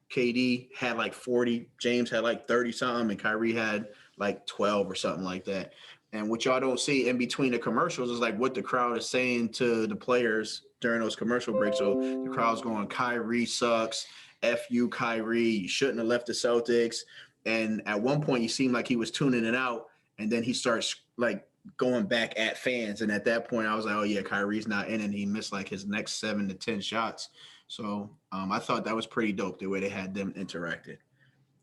KD had like 40, James had like 30 something, and Kyrie had like 12 or something like that. And what y'all don't see in between the commercials is like what the crowd is saying to the players during those commercial breaks. So the crowd's going, Kyrie sucks. F you, Kyrie. You shouldn't have left the Celtics. And at one point, you seemed like he was tuning it out. and then he starts like going back at fans. And at that point, I was like, oh yeah, Kyrie's not in, and he missed like his next 7 to 10 shots. So I thought that was pretty dope the way they had them interacted.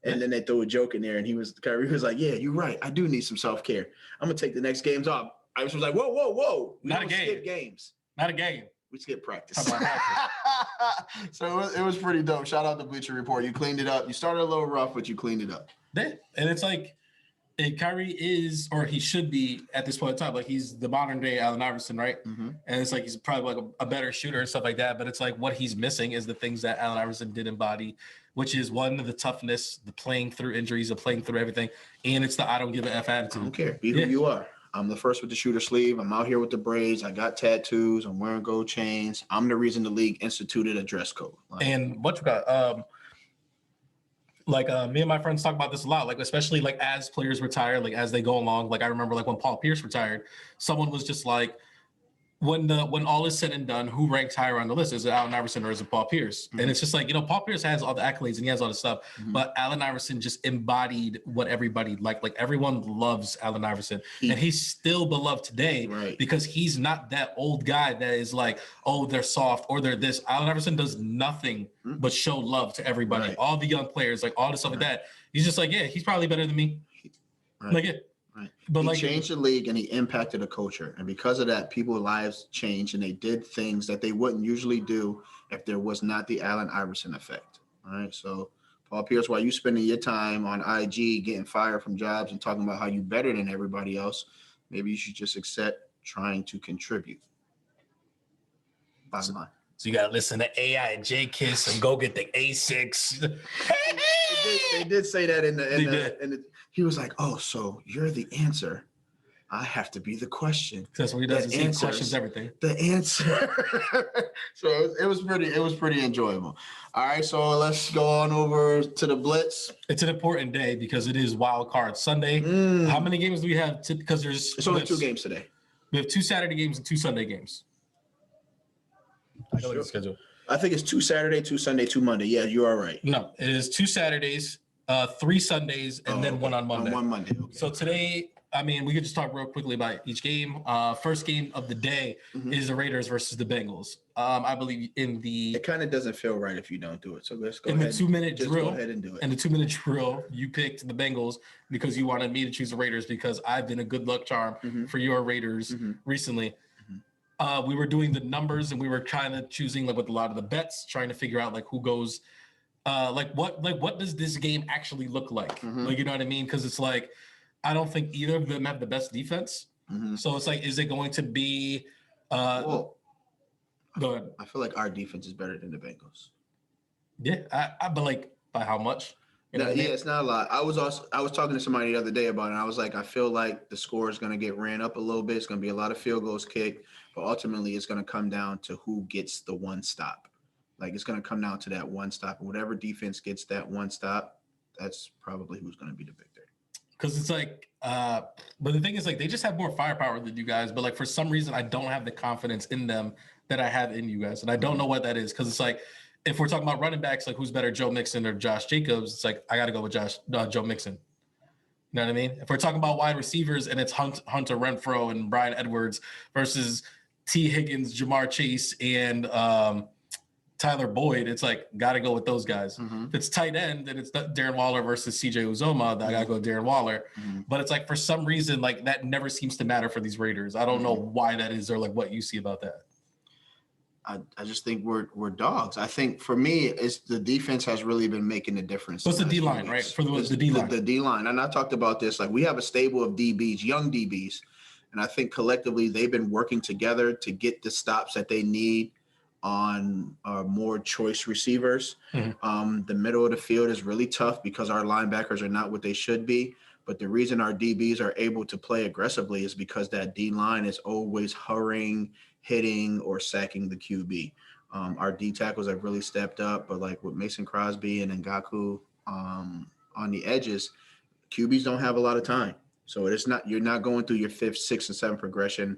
And then they threw a joke in there, and Kyrie was like, yeah, you're right. I do need some self-care. I'm gonna take the next games off. I was like, whoa. We Not don't a game. skip games. Not a game. We skip practice. Talk about So it was pretty dope. Shout out to Bleacher Report. You cleaned it up. You started a little rough, but you cleaned it up. And it's like, Kyrie is, or he should be at this point in time, like he's the modern day Allen Iverson, right? Mm-hmm. And it's like he's probably like a better shooter and stuff like that. But it's like what he's missing is the things that Allen Iverson did embody, which is one of the toughness, the playing through injuries, the playing through everything, and it's the I don't give a F attitude. I don't care. Be who you are. I'm the first with the shooter sleeve. I'm out here with the braids. I got tattoos. I'm wearing gold chains. I'm the reason the league instituted a dress code. And what you got? Me and my friends talk about this a lot, like especially like as players retire, like as they go along. Like I remember like when Paul Pierce retired, someone was just like, when all is said and done, who ranks higher on the list? Is it Allen Iverson or is it Paul Pierce? Mm-hmm. And it's just like, Paul Pierce has all the accolades and he has all the stuff, but Allen Iverson just embodied what everybody liked. Like everyone loves Allen Iverson, and he's still beloved today because he's not that old guy that is like, oh, they're soft or they're this. Allen Iverson does nothing but show love to everybody, all the young players, like all the stuff like that. He's just like, yeah, he's probably better than me. Like it. Right. But he changed the league and he impacted the culture. And because of that, people's lives changed and they did things that they wouldn't usually do if there was not the Allen Iverson effect. All right. So Paul Pierce, while you spending your time on IG getting fired from jobs and talking about how you better than everybody else, maybe you should just accept trying to contribute. Bottom line. So you gotta listen to AI and J Kiss and go get the A6. They did say that in the he was like, oh, so you're the answer. I have to be the question. That's what he does. He questions everything. The answer. So it was pretty enjoyable. All right, so let's go on over to the Blitz. It's an important day because it is Wild Card Sunday. How many games do we have? Because it's only 2 games today. We have 2 Saturday games and 2 Sunday games. I know the schedule. I think it's 2 Saturday, 2 Sunday, 2 Monday. Yeah, you are right. No, it is 2 Saturdays, 3 Sundays, and then 1 on Monday. 1 Monday. Okay. So today, I mean, we could just talk real quickly about each game. First game of the day is the Raiders versus the Bengals. I believe it kind of doesn't feel right if you don't do it. So let's go ahead. In the 2-minute drill. Go ahead and do it. In the 2-minute drill, you picked the Bengals because you wanted me to choose the Raiders because I've been a good luck charm for your Raiders recently. We were doing the numbers and we were kind of choosing like with a lot of the bets, trying to figure out like who goes, what does this game actually look like? Like, you know what I mean? Because it's like, I don't think either of them have the best defense. So it's like, is it going to be? Go ahead. I feel like our defense is better than the Bengals. Yeah, but like by how much? You know it's not a lot. I was talking to somebody the other day about it. And I was like, I feel like the score is going to get ran up a little bit. It's going to be a lot of field goals kicked, but ultimately it's going to come down to who gets the one stop. Like it's going to come down to that one stop. And whatever defense gets that one stop, that's probably who's going to be the victor. Because it's like, but the thing is like they just have more firepower than you guys. But like for some reason, I don't have the confidence in them that I have in you guys, and I don't know what that is. Because it's like, if we're talking about running backs, like who's better, Joe Mixon or Josh Jacobs? It's like I got to go with Joe Mixon. You know what I mean? If we're talking about wide receivers and it's Hunter Renfrow and Bryan Edwards versus T. Higgins, Jamar Chase, and Tyler Boyd, it's like got to go with those guys. If it's tight end, then it's Darren Waller versus CJ Uzomah. I got to go Darren Waller. But it's like for some reason, like that never seems to matter for these Raiders. I don't know why that is or like what you see about that. I just think we're dogs. I think for me, it's the defense has really been making the difference. What's the D line, right? For the D line. The D line. And I talked about this. Like we have a stable of DBs, young DBs. And I think collectively they've been working together to get the stops that they need on more choice receivers. The middle of the field is really tough because our linebackers are not what they should be. But the reason our DBs are able to play aggressively is because that D line is always hurrying, hitting, or sacking the QB. Our D tackles have really stepped up, but like with Mason Crosby and Ngakoue on the edges, QBs don't have a lot of time. So it's not, you're not going through your 5th, 6th, and 7th progression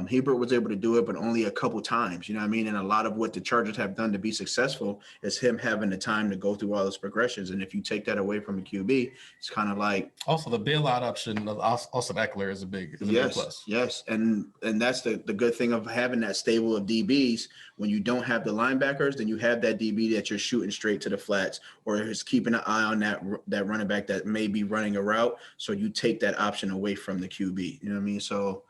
Hebert was able to do it, but only a couple times, you know what I mean? And a lot of what the Chargers have done to be successful is him having the time to go through all those progressions. And if you take that away from a QB, it's kind of like Also the bailout option of Austin Eckler is a big plus. Yes. And that's the good thing of having that stable of DBs. When you don't have the linebackers, then you have that DB that you're shooting straight to the flats or is keeping an eye on that running back that may be running a route. So you take that option away from the QB, you know what I mean? So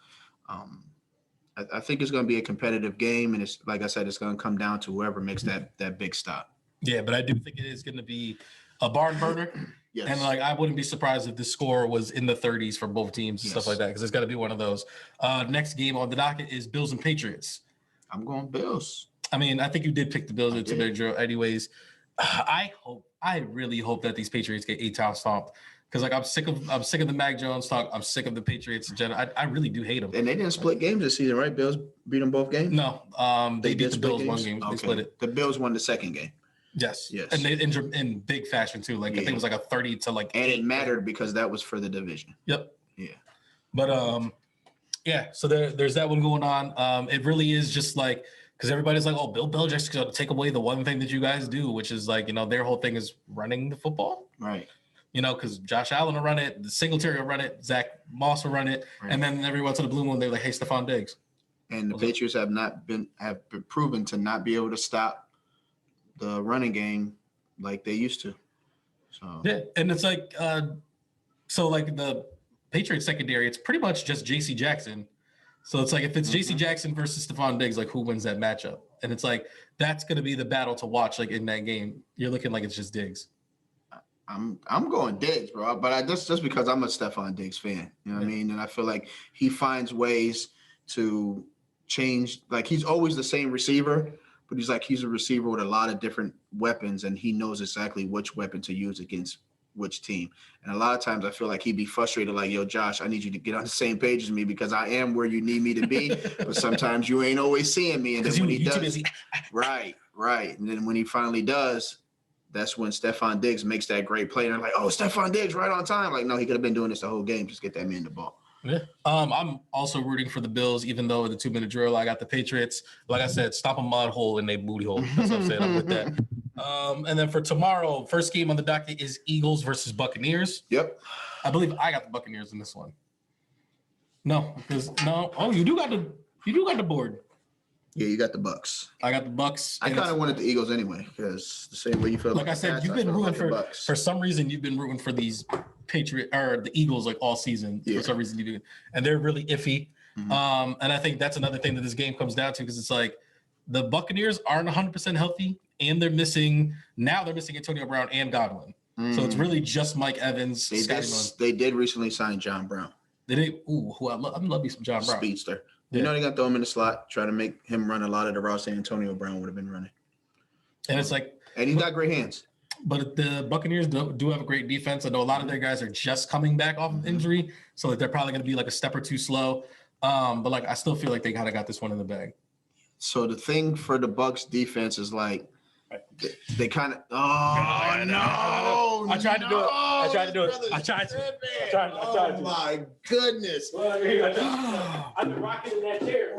I think it's going to be a competitive game, and it's like I said, it's going to come down to whoever makes that big stop. Yeah, but I do think it is going to be a barn burner. Yes. And like I wouldn't be surprised if the score was in the 30s for both teams and stuff like that, because it's got to be one of those. Next game on the docket is Bills and Patriots. I'm going Bills. I mean, I think you did pick the Bills to their drill anyways. I really hope that these Patriots get 8 times stomped. Because like I'm sick of the Mac Jones talk. I'm sick of the Patriots in general. I really do hate them. And they didn't split games this season, right? Bills beat them both games? No. They beat the Bills one game. Okay. They split it. The Bills won the second game. Yes. And they injured in big fashion too. Like I think it was like a 30 to like. And it mattered because that was for the division. Yep. Yeah. But yeah. So there's that one going on. It really is just like because everybody's like, oh, Bill Belichick's going to take away the one thing that you guys do, which is like their whole thing is running the football. Right. Because Josh Allen will run it, the Singletary will run it, Zach Moss will run it, and then every once in a blue moon they're like, "Hey, Stephon Diggs." And the Patriots have been proven to not be able to stop the running game like they used to. So yeah, and it's like, so like the Patriots secondary, it's pretty much just J.C. Jackson. So it's like if it's J.C. Jackson versus Stephon Diggs, like who wins that matchup? And it's like that's going to be the battle to watch. Like in that game, you're looking like it's just Diggs. I'm going Diggs, bro. But just because I'm a Stephon Diggs fan, you know what I mean? And I feel like he finds ways to change. Like he's always the same receiver, but he's a receiver with a lot of different weapons, and he knows exactly which weapon to use against which team. And a lot of times I feel like he'd be frustrated, like, yo, Josh, I need you to get on the same page as me because I am where you need me to be. But sometimes you ain't always seeing me. And then when he does, right. And then when he finally does, that's when Stephon Diggs makes that great play. And I'm like, oh, Stephon Diggs right on time. Like, no, he could have been doing this the whole game. Just get that man the ball. Yeah. I'm also rooting for the Bills, even though the 2-minute drill, I got the Patriots. Like I said, stop a mud hole in their booty hole. That's what I'm saying. I'm with that. And then for tomorrow, first game on the docket is Eagles versus Buccaneers. Yep. I believe I got the Buccaneers in this one. No. Oh, you do got the board. Yeah, you got the Bucks. I got the Bucks. I kind of wanted the Eagles anyway, because the same way you feel. Like I said, you've been rooting for some reason. You've been rooting for these the Eagles like all season for some reason. And they're really iffy. Mm-hmm. And I think that's another thing that this game comes down to because it's like the Buccaneers aren't 100% healthy, and they're missing Antonio Brown and Godwin. So it's really just Mike Evans. They did recently sign John Brown. I love me some John Brown. Speedster. You know, they got to throw him in the slot, try to make him run a lot of the routes that Antonio Brown would have been running. And it's like, and he's got great hands. But the Buccaneers do have a great defense. I know a lot of their guys are just coming back off of injury, so like they're probably going to be like a step or two slow. But like I still feel like they kind of got this one in the bag. So the thing for the Bucs defense is like they kind of. Oh no! I tried to do it. I tried to. Oh my goodness! I've been rocking in that chair.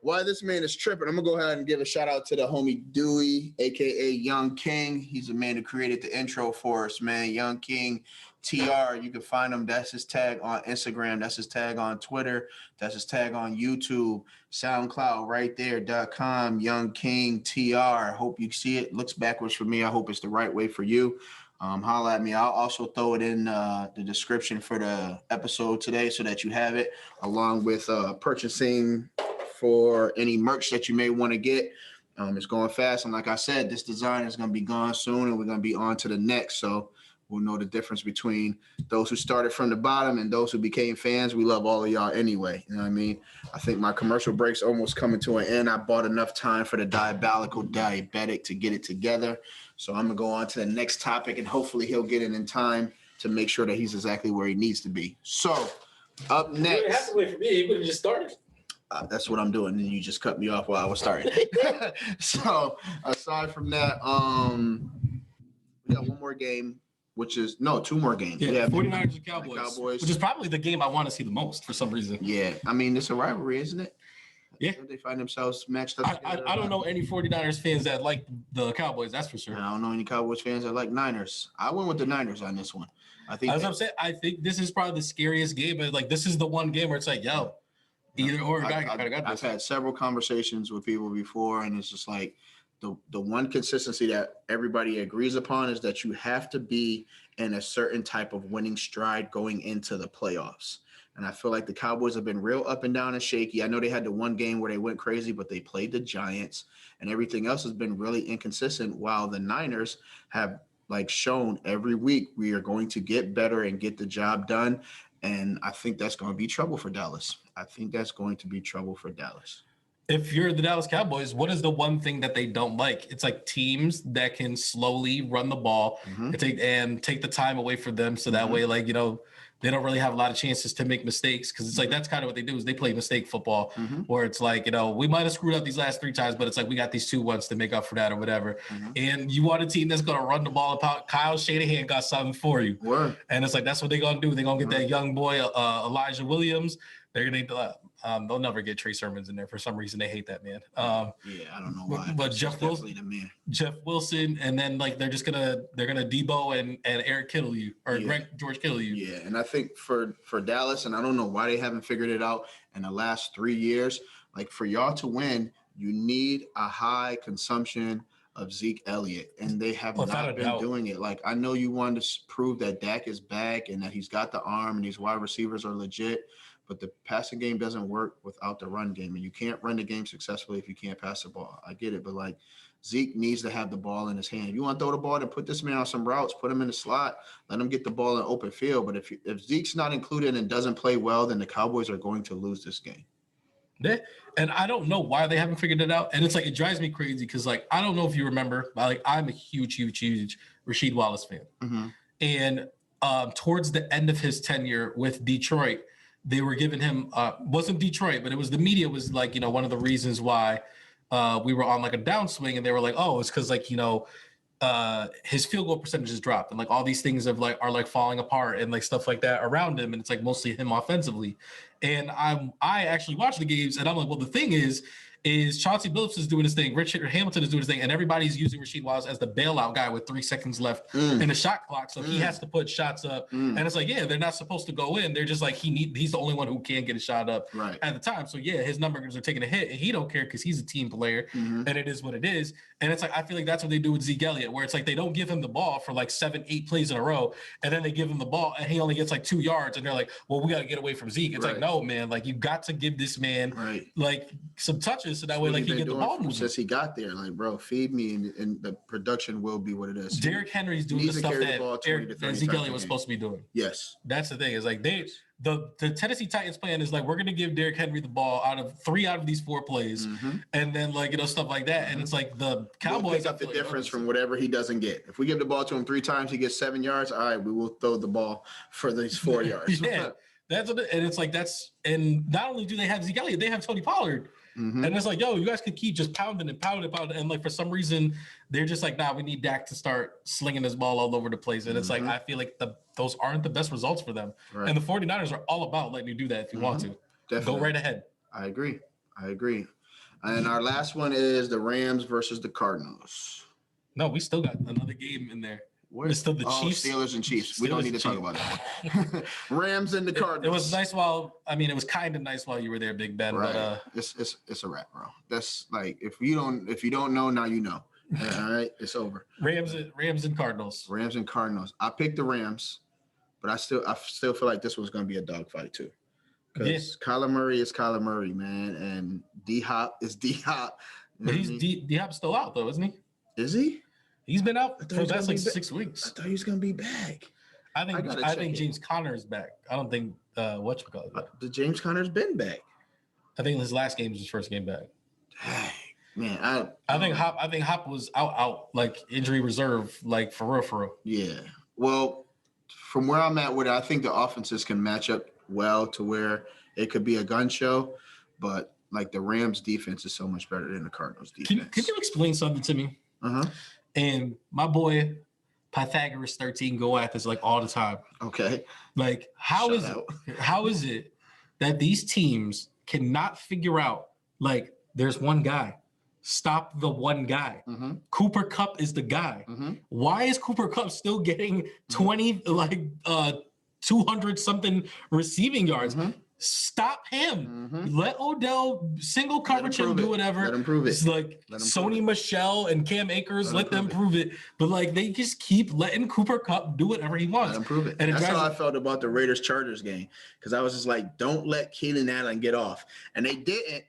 Why this man is tripping? I'm gonna go ahead and give a shout out to the homie Dewey, aka Young King. He's the man who created the intro for us, man. Young King TR. You can find him. That's his tag on Instagram. That's his tag on Twitter. That's his tag on YouTube, SoundCloud, right there.com. Young King TR. Hope you see it. Looks backwards for me. I hope it's the right way for you. Holla at me. I'll also throw it in the description for the episode today so that you have it, along with purchasing for any merch that you may want to get. It's going fast. And like I said, this design is going to be gone soon, and we're going to be on to the next. So we'll know the difference between those who started from the bottom and those who became fans. We love all of y'all anyway. You know what I mean? I think my commercial break's almost coming to an end. I bought enough time for the diabetic to get it together. So I'm going to go on to the next topic, and hopefully he'll get it in time to make sure that he's exactly where he needs to be. So up next. You didn't have to wait for me. You could have just started. That's what I'm doing. And you just cut me off while I was starting. So aside from that, we got one more game which is two more games. Yeah, 49ers and Cowboys, which is probably the game I want to see the most for some reason. Yeah, I mean, it's a rivalry, isn't it? Yeah. They find themselves matched up. I don't know any 49ers fans that like the Cowboys, that's for sure. I don't know any Cowboys fans that like Niners. I went with the Niners on this one. I think I'm saying, I think this is probably the scariest game, but like this is the one game where it's like, yo, either or. I've had several conversations with people before, and it's just like the one consistency that everybody agrees upon is that you have to be in a certain type of winning stride going into the playoffs. And I feel like the Cowboys have been real up and down and shaky. I know they had the one game where they went crazy, but they played the Giants, and everything else has been really inconsistent, while the Niners have like shown every week we are going to get better and get the job done. And I think that's going to be trouble for Dallas. If you're the Dallas Cowboys, what is the one thing that they don't like? It's like teams that can slowly run the ball and take the time away from them. So that way, like, you know, they don't really have a lot of chances to make mistakes, because it's like that's kind of what they do is they play mistake football where it's like, you know, we might have screwed up these last 3 times, but it's like we got these 2 ones to make up for that or whatever. And you want a team that's going to run the ball about. Kyle Shanahan got something for you. And it's like that's what they're going to do. They're going to get that young boy, Elijah Williams. They're going to they'll never get Trey Sermons in there. For some reason, they hate that man. I don't know why. But Jeff Wilson, and then like they're gonna Debo and Eric Kittle you or George Kittle you. Yeah, and I think for Dallas, and I don't know why they haven't figured it out in the last 3 years. Like for y'all to win, you need a high consumption of Zeke Elliott, and they have not been doing it. Like I know you wanted to prove that Dak is back and that he's got the arm and these wide receivers are legit. But the passing game doesn't work without the run game, and you can't run the game successfully if you can't pass the ball. I get it, but like Zeke needs to have the ball in his hand. If you want to throw the ball, then put this man on some routes, put him in the slot, let him get the ball in open field. But if Zeke's not included and doesn't play well, then the Cowboys are going to lose this game. And I don't know why they haven't figured it out. And it's like it drives me crazy because like I don't know if you remember, but like I'm a huge Rasheed Wallace fan. And towards the end of his tenure with Detroit, they were giving him wasn't Detroit, but it was the media was like, you know, one of the reasons why we were on like a downswing, and they were like, oh, it's because like, you know, his field goal percentages dropped and like all these things are like falling apart and like stuff like that around him, and it's like mostly him offensively. And I actually watched the games, and I'm like, well, the thing is Chauncey Billups is doing his thing, Richard Hamilton is doing his thing, and everybody's using Rasheed Wallace as the bailout guy with 3 seconds left in the shot clock, so he has to put shots up. And it's like, yeah, they're not supposed to go in. They're just like he's the only one who can get a shot up at the time. So yeah, his numbers are taking a hit, and he don't care because he's a team player, and it is what it is. And it's like I feel like that's what they do with Zeke Elliott, where it's like they don't give him the ball for like 7-8 plays in a row, and then they give him the ball and he only gets like 2 yards, and they're like, well, we got to get away from Zeke. It's like, no, man, like you got to give this man like some touches so that way like he get the ball moving. Since he got there, like, bro, feed me, and the production will be what it is. Derrick Henry's doing the stuff that Zeke Elliott was supposed to be doing. Yes, that's the thing. Is like the Tennessee Titans plan is like we're gonna give Derrick Henry the ball out of 3 out of these 4 plays, and then like, you know, stuff like that. And it's like the Cowboys pick up the difference from whatever he doesn't get. If we give the ball to him 3 times, he gets 7 yards. All right, we will throw the ball for these 4 yards. Yeah, that's what and it's like and not only do they have Zeke Elliott, they have Tony Pollard. And it's like, yo, you guys could keep just pounding, and like for some reason they're just like, nah, we need Dak to start slinging this ball all over the place. And it's like I feel like those aren't the best results for them. And the 49ers are all about letting you do that if you want to. Definitely. Go right ahead. I agree. And our last one is the Rams versus the Cardinals. No, we still got another game in there. It's still the Chiefs. Steelers and Chiefs. We don't need to talk about that. Rams and the Cardinals. It was nice it was kind of nice while you were there, Big Ben. Right. But it's a wrap, bro. That's like if you don't know, now you know. All right, it's over. Rams and Cardinals. Rams and Cardinals. I picked the Rams, but I still feel like this was going to be a dogfight too. Because Kyler Murray is Kyler Murray, man, and D-Hop is D-Hop. But D-Hop's still out though, isn't he? Is he? He's been out for the last like 6 weeks. I thought he was gonna be back. I think James Conner's back. I don't think whatchamacallit. The James Conner's been back. I think his last game was his first game back. Dang, man. I think Hop was out like injury reserve, like for real. Yeah. Well, from where I'm at with it, I think the offenses can match up well to where it could be a gun show, but like the Rams defense is so much better than the Cardinals defense. Can you explain something to me? And my boy, Pythagoras 13 go at this like all the time. Okay. Like, how is it that these teams cannot figure out, like, there's one guy. Stop the one guy. Mm-hmm. Cooper Kupp is the guy. Mm-hmm. Why is Cooper Kupp still getting 200 something receiving yards? Mm-hmm. Stop him. Mm-hmm. Let Odell single coverage him, do whatever. Let him prove it. It's like Sony Michel and Cam Akers, let them prove it. But like they just keep letting Cooper Kupp do whatever he wants. Let him prove it. And that's how I felt about the Raiders-Chargers game. Because I was just like, don't let Keenan Allen get off. And they didn't.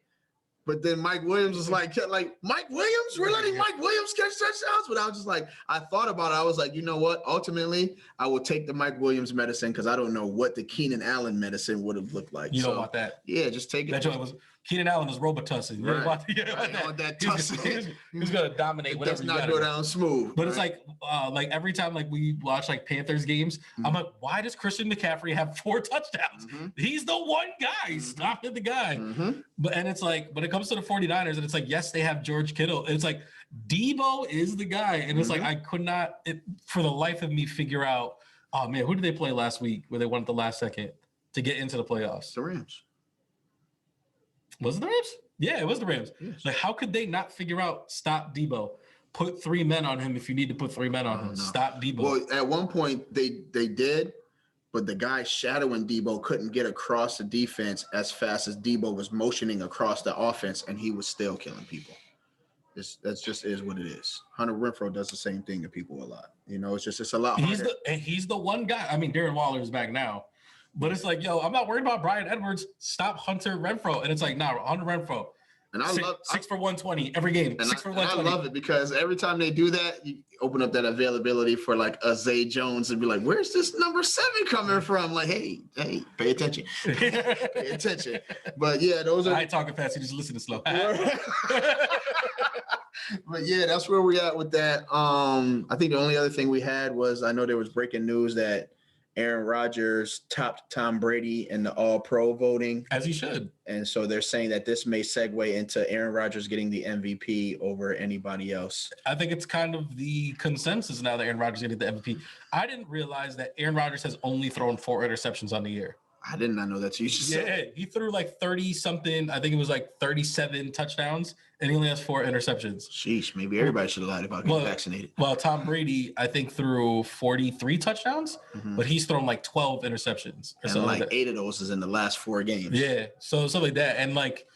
But then Mike Williams was like, Mike Williams? We're letting Mike Williams catch touchdowns? But I was just like, I thought about it. I was like, you know what? Ultimately, I will take the Mike Williams medicine because I don't know what the Keenan Allen medicine would have looked like. You don't want that. Yeah, just take it. That joint was Keenan Allen is Robitussin. Right. Want that. He's gonna dominate whatever. Does not go down smooth. But it's like every time like we watch like Panthers games, I'm like, why does Christian McCaffrey have 4 touchdowns? He's the one guy. Stop the guy. But and it's like when it comes to the 49ers, and it's like, yes, they have George Kittle. And it's like Debo is the guy. And it's like I could not for the life of me figure out, oh man, who did they play last week where they won at the last second to get into the playoffs? The Rams. Was it the Rams? Yeah, it was the Rams. Yes. Like, how could they not figure out stop Debo? Put 3 men on him if you need to put 3 men on him. No. Stop Debo. Well, at one point they did, but the guy shadowing Debo couldn't get across the defense as fast as Debo was motioning across the offense, and he was still killing people. That's just is what it is. Hunter Renfrow does the same thing to people a lot. You know, it's a lot harder. He's the one guy. I mean, Darren Waller is back now. But it's like, yo, I'm not worried about Bryan Edwards. Stop Hunter Renfrow. And it's like, nah, Hunter Renfrow. And I love 6 for 120 every game. And 6 for 120. I love it because every time they do that, you open up that availability for like a Zay Jones and be like, where's this number 7 coming from? Like, hey, pay attention. Pay attention. But yeah, those are. I ain't talking fast. You just listen to slow. But yeah, that's where we at with that. I think the only other thing we had was I know there was breaking news that Aaron Rodgers topped Tom Brady in the All-Pro voting. As he should. And so they're saying that this may segue into Aaron Rodgers getting the MVP over anybody else. I think it's kind of the consensus now that Aaron Rodgers getting the MVP. I didn't realize that Aaron Rodgers has only thrown 4 interceptions on the year. I did not know that. You should say. Yeah, he threw like 30-something. I think it was like 37 touchdowns, and he only has 4 interceptions. Sheesh, maybe everybody should have lied about getting vaccinated. Well, Tom Brady, I think, threw 43 touchdowns, but he's thrown like 12 interceptions. And like 8 of those is in the last 4 games. Yeah, so something like that. And like,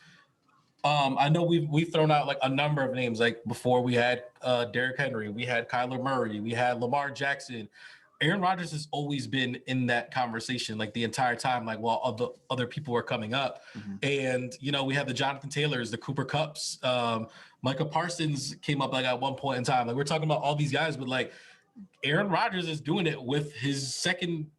I know we've thrown out like a number of names. Like before we had Derrick Henry, we had Kyler Murray, we had Lamar Jackson. Aaron Rodgers has always been in that conversation like the entire time, like while other people were coming up. And, you know, we have the Jonathan Taylors, the Cooper Kupps, Micah Parsons came up like at one point in time. Like we're talking about all these guys, but like Aaron Rodgers is doing it with his second.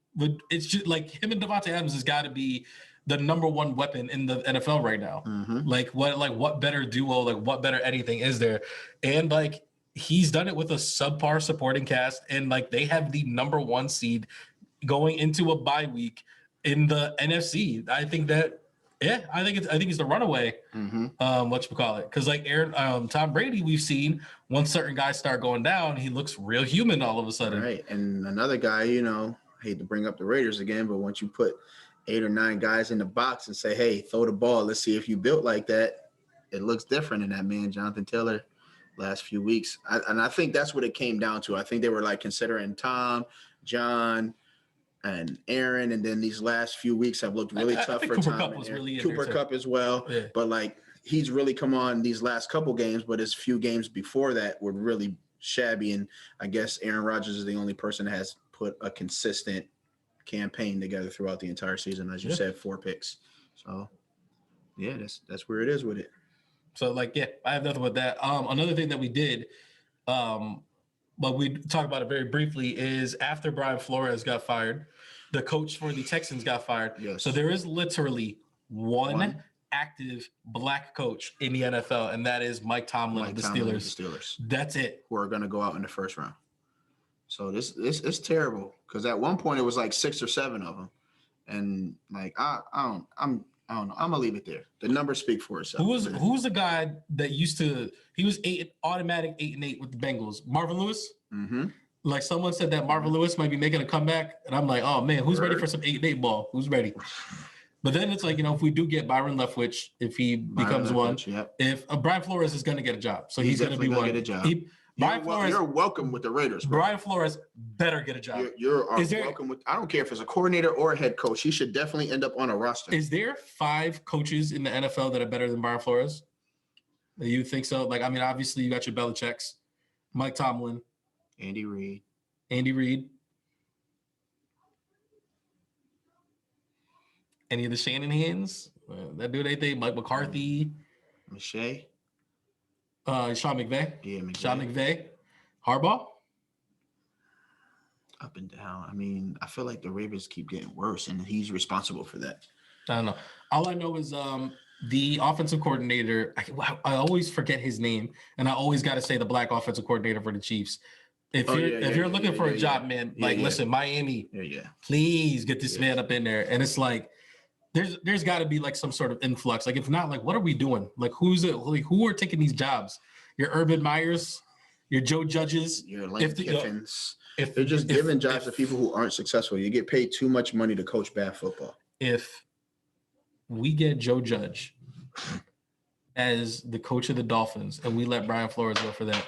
It's just like him and Devontae Adams has got to be the number 1 weapon in the NFL right now. Like what better duo, like what better anything is there? And like, he's done it with a subpar supporting cast, and like they have the number 1 seed going into a bye week in the NFC. I think that, I think it's the runaway. Whatchamacallit? Because like Tom Brady, we've seen once certain guys start going down, he looks real human all of a sudden. Right, and another guy, you know, hate to bring up the Raiders again, but once you put 8 or 9 guys in the box and say, hey, throw the ball, let's see if you built like that, it looks different in that man, Jonathan Taylor. Last few weeks. And I think that's what it came down to. I think they were like considering Tom, John, and Aaron. And then these last few weeks have looked really tough for Cooper Tom. Kupp was really Cooper Kupp as well. Yeah. But like he's really come on these last couple games, but his few games before that were really shabby. And I guess Aaron Rodgers is the only person that has put a consistent campaign together throughout the entire season. As you said, 4 picks. So yeah, that's where it is with it. So, like, yeah, I have nothing with that. Another thing that we did, but we talked about it very briefly, is after Brian Flores got fired, the coach for the Texans got fired. Yes. So there is literally one active black coach in the NFL, and that is Mike Tomlin of the Steelers. That's it. Who are going to go out in the first round. So this is terrible because at one point it was like 6 or 7 of them, and like I don't know. I'm gonna leave it there. The numbers speak for itself. Who's the guy that used to? He was automatic 8-8 with the Bengals. Marvin Lewis. Like someone said that Marvin Lewis might be making a comeback, and I'm like, oh man, who's ready for some 8-8 ball? Who's ready? But then it's like, if we do get Byron Leftwich, if he becomes one, if Brian Flores is going to get a job, so he's going to be one. Get a job. You're welcome with the Raiders, bro. Brian Flores better get a job. You're welcome with. I don't care if it's a coordinator or a head coach. He should definitely end up on a roster. Is there 5 coaches in the NFL that are better than Brian Flores? You think so? Like, I mean, obviously you got your Belichick's, Mike Tomlin, Andy Reid. Any of the Shanahan's? That dude, anything? Mike McCarthy, Sean McVay. Yeah, Sean McVay. Harbaugh. Up and down. I mean, I feel like the Ravens keep getting worse, and he's responsible for that. I don't know. All I know is the offensive coordinator. I always forget his name, and I always got to say the black offensive coordinator for the Chiefs. If you're looking for a job, man, listen, Miami, please get this man up in there. And it's like, there's got to be like some sort of influx. Like, if not, like, what are we doing? Like, who are taking these jobs? Your Urban Meyers, your Joe Judges, your Lane Kiffins. If they're just giving jobs to people who aren't successful, you get paid too much money to coach bad football. If we get Joe Judge as the coach of the Dolphins and we let Brian Flores go for that,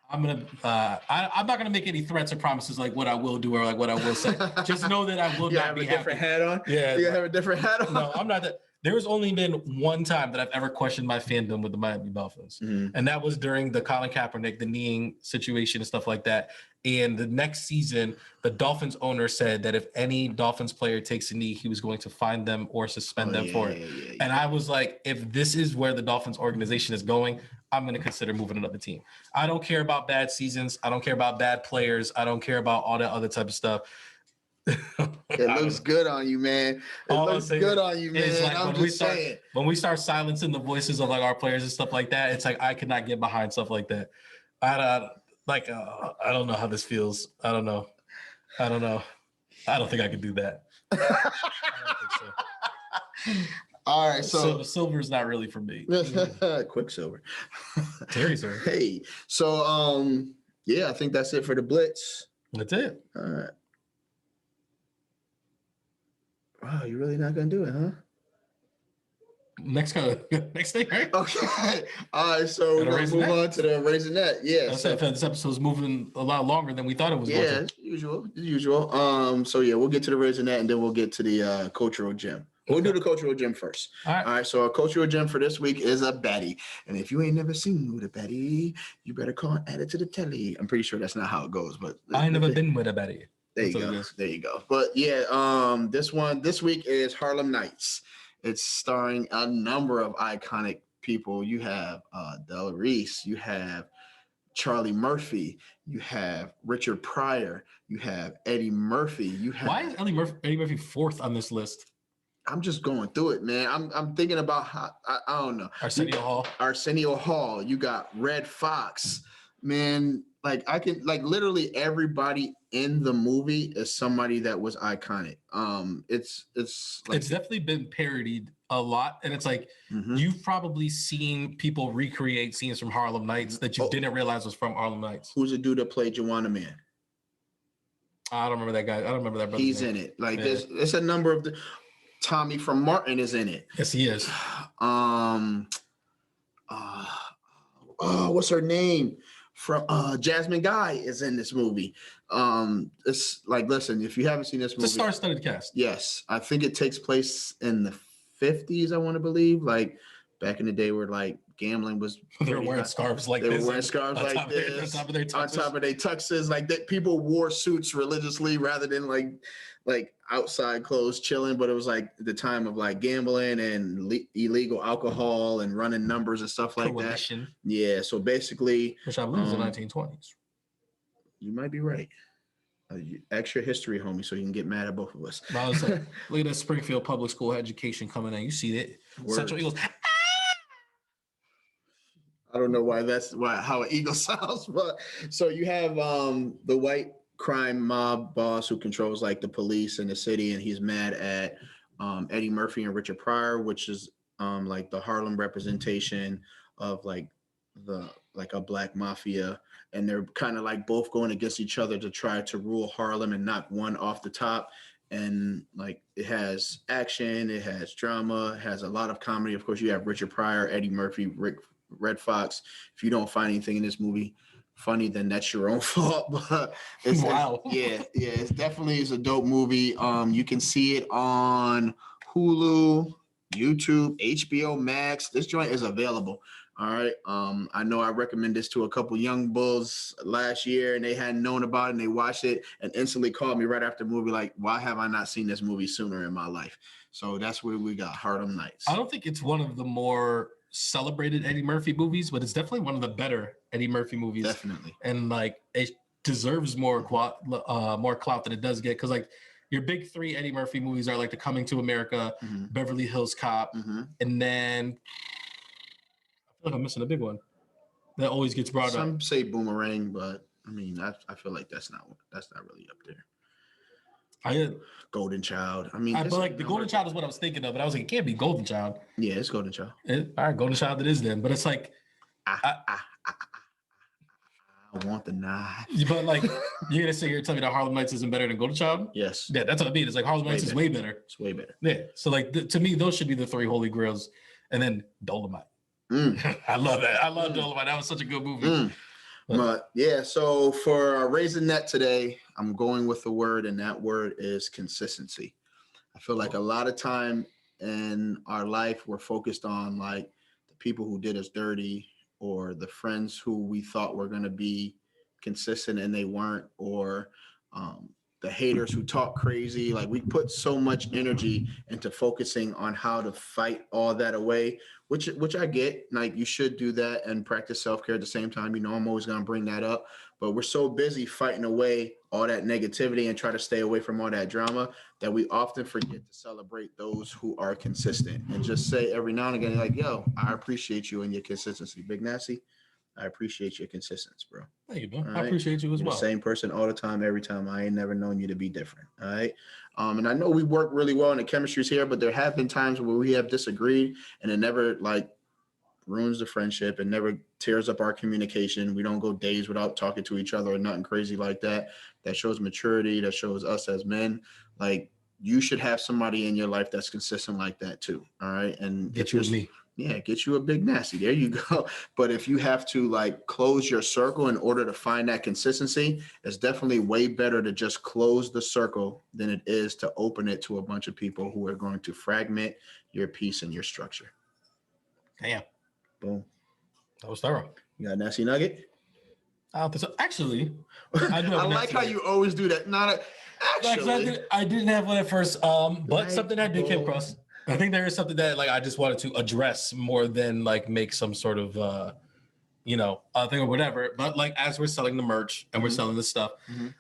I'm not gonna make any threats or promises like what I will do or like what I will say. Just know that I will not be happy. You have a different hat on? Yeah. You have a different hat on? No, I'm not that. There's only been one time that I've ever questioned my fandom with the Miami Dolphins. Mm-hmm. And that was during the Colin Kaepernick, the kneeing situation and stuff like that. And the next season, the Dolphins owner said that if any Dolphins player takes a knee, he was going to fine them or suspend them for it. Yeah. And I was like, if this is where the Dolphins organization is going, I'm going to consider moving another team. I don't care about bad seasons. I don't care about bad players. I don't care about all that other type of stuff. It looks good on you, man. It looks good on you, man. Like I'm just saying. When we start silencing the voices of like our players and stuff like that, it's like I could not get behind stuff like that. I don't know how this feels. I don't know. I don't think I could do that. I don't think so. All right, so silver's not really for me. Quicksilver. Terry's sir. Hey, so I think that's it for the Blitz. That's it. All right. Wow, you're really not gonna do it, huh? Next thing, right? Okay. All right, so we're gonna move on to the Raisinette. Yeah. This episode's moving a lot longer than we thought it was going to. Yeah, as usual. So we'll get to the Raisinette and then we'll get to the cultural gem. We'll do the cultural gem first. All right. So our cultural gem for this week is a baddie. And if you ain't never seen with a baddie, you better call and add it to the telly. I'm pretty sure that's not how it goes, but I ain't never been with a baddie. There you go. But this week is Harlem Nights. It's starring a number of iconic people. You have Della Reese, you have Charlie Murphy, you have Richard Pryor, you have Eddie Murphy. Why is Eddie Murphy fourth on this list? I'm just going through it, man. I'm thinking about how I don't know. Arsenio Hall. You got Red Fox, man. Like I can literally everybody in the movie is somebody that was iconic. It's definitely been parodied a lot, and it's like you've probably seen people recreate scenes from Harlem Nights that you didn't realize was from Harlem Nights. Who's the dude that played Juwanna Mann? I don't remember that guy. I don't remember that. He's in it. There's a number of Tommy from Martin is in it. Yes, he is. What's her name? From Jasmine Guy is in this movie. It's like, listen, if you haven't seen this movie, it's a star-studded cast. Yes, I think it takes place in the 50s. I want to believe, like back in the day where like gambling was. They were wearing scarves like this. They were wearing scarves like this on top of their tuxes. Like that, people wore suits religiously rather than like outside clothes chilling, but it was like the time of like gambling and illegal alcohol and running numbers and stuff like that. Yeah, so basically, which I believe was the 1920s. You might be right. Extra history, homie, so you can get mad at both of us. I was like, look at that Springfield Public School education coming in. You see that? Central Eagles. I don't know how an eagle sounds, but so you have the white crime mob boss who controls like the police in the city, and he's mad at Eddie Murphy and Richard Pryor, which is like the Harlem representation of like the like a black mafia, and they're kind of like both going against each other to try to rule Harlem and knock one off the top. And like it has action, it has drama, it has a lot of comedy. Of course, you have Richard Pryor, Eddie Murphy, Red Fox. If you don't find anything in this movie funny, then that's your own fault. But Wow. it's definitely is a dope movie. You can see it on Hulu, YouTube, HBO Max. This joint is available. All right. I know I recommended this to a couple young bulls last year, and they hadn't known about it, and they watched it and instantly called me right after the movie, like, why have I not seen this movie sooner in my life? So that's where we got Harlem Nights. I don't think it's one of the more celebrated Eddie Murphy movies, but it's definitely one of the better Eddie Murphy movies. Definitely. And like it deserves more clout than it does get, because like your big three Eddie Murphy movies are like The Coming to America, Beverly Hills Cop, and then I feel like I'm missing a big one that always gets brought up. Some say Boomerang, but I mean, I feel like that's not really up there. Golden Child. I mean, but like the Golden Child is what I was thinking of, but I was like, it can't be Golden Child. Yeah, it's Golden Child. All right, Golden Child it is then. But it's like, I want the knife. But like, you're gonna sit here and tell me that Harlem Nights isn't better than Golden Child? Yes. Yeah, that's what I mean. It's like Harlem Nights is way better. It's way better. Yeah. So like, to me, those should be the three holy grails, and then Dolomite. I love that. I love Dolomite. That was such a good movie. But yeah, so for Raising Net today, I'm going with the word, and that word is consistency. I feel like a lot of time in our life, we're focused on like the people who did us dirty, or the friends who we thought were going to be consistent and they weren't, or the haters who talk crazy. Like we put so much energy into focusing on how to fight all that away, which I get. Like you should do that and practice self-care at the same time. You know, I'm always going to bring that up, but we're so busy fighting away all that negativity and try to stay away from all that drama that we often forget to celebrate those who are consistent and just say every now and again, like, yo, I appreciate you and your consistency. Big Nasty, I appreciate your consistency, bro. Thank you, bro. All I appreciate you as You're well. the same person all the time, every time. I ain't never known you to be different. All right. And I know we work really well and the chemistry's here, but there have been times where we have disagreed and it never like ruins the friendship and never tears up our communication. We don't go days without talking to each other or nothing crazy like that. That shows maturity. That shows us as men. Like you should have somebody in your life that's consistent like that too. All right. And Get you with me. Yeah, get you a Big Nasty. There you go. But if you have to like close your circle in order to find that consistency, it's definitely way better to just close the circle than it is to open it to a bunch of people who are going to fragment your peace and your structure. Damn. Boom. That was thorough. You got a nasty nugget? I don't think so. Actually, I do. I like how you always do that. Actually, I didn't have one at first, but Right, something I did came across. I think there is something that like I just wanted to address more than like make some sort of thing or whatever. But like as we're selling the merch and we're selling this stuff,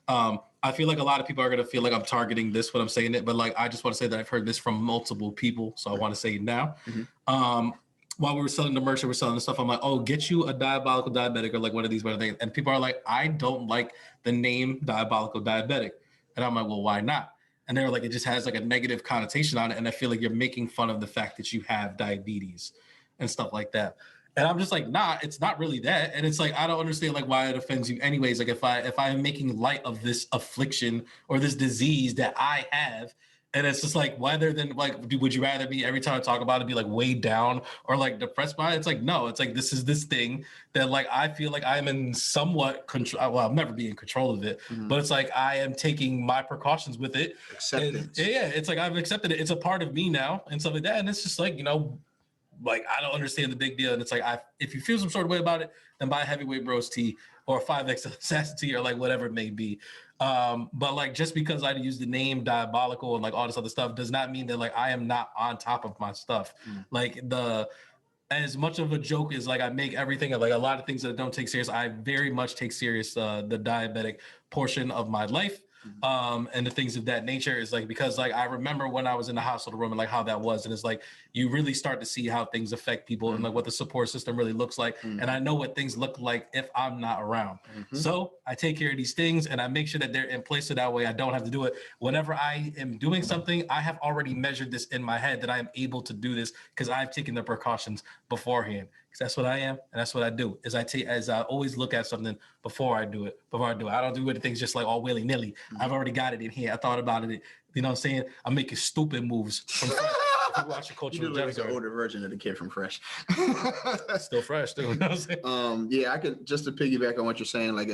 I feel like a lot of people are gonna feel like I'm targeting this when I'm saying it. But like I just want to say that I've heard this from multiple people, so I want to say it now. While we were selling the merch and we're selling the stuff, I'm like, oh, get you a Diabolical Diabetic or like one of these other things. And people are like, I don't like the name Diabolical Diabetic. And I'm like, well, why not? And they're like, it just has like a negative connotation on it. And I feel like you're making fun of the fact that you have diabetes and stuff like that. And I'm just like, nah, it's not really that. And it's like, I don't understand like why it offends you anyways. Like if I am making light of this affliction or this disease that I have, and it's just like, whether than like, would you rather be every time I talk about it, be like weighed down or like depressed by it? It's like, no, it's like, this is this thing that like, I feel like I'm in somewhat control. Well, I'll never be in control of it, but it's like, I am taking my precautions with it. Acceptance. Yeah. It's like, I've accepted it. It's a part of me now and stuff like that. And it's just like, like, I don't understand the big deal. And it's like, if you feel some sort of way about it, then buy a Heavyweight Bros tee or a 5X Assassin tee or like whatever it may be. But like, just because I use the name Diabolical and like all this other stuff does not mean that like I am not on top of my stuff. Like as much of a joke as like I make everything, like a lot of things that I don't take serious, I very much take serious the diabetic portion of my life. and the things of that nature is like, because like I remember when I was in the hospital room and like how that was, and it's like you really start to see how things affect people and like what the support system really looks like. And I know what things look like if I'm not around. So I take care of these things and I make sure that they're in place so that way I don't have to do it. Whenever I am doing something, I have already measured this in my head that I am able to do this because I've taken the precautions beforehand. Because that's what I am and that's what I do. Is I always look at something before I do it. I don't do anything just like all willy-nilly. I've already got it in here. I thought about it. You know what I'm saying? I'm making stupid moves. From if you watch a cultural like the older version of the kid from Fresh. Still fresh, too. You know what I'm saying? Yeah, I could just to piggyback on what you're saying. Like,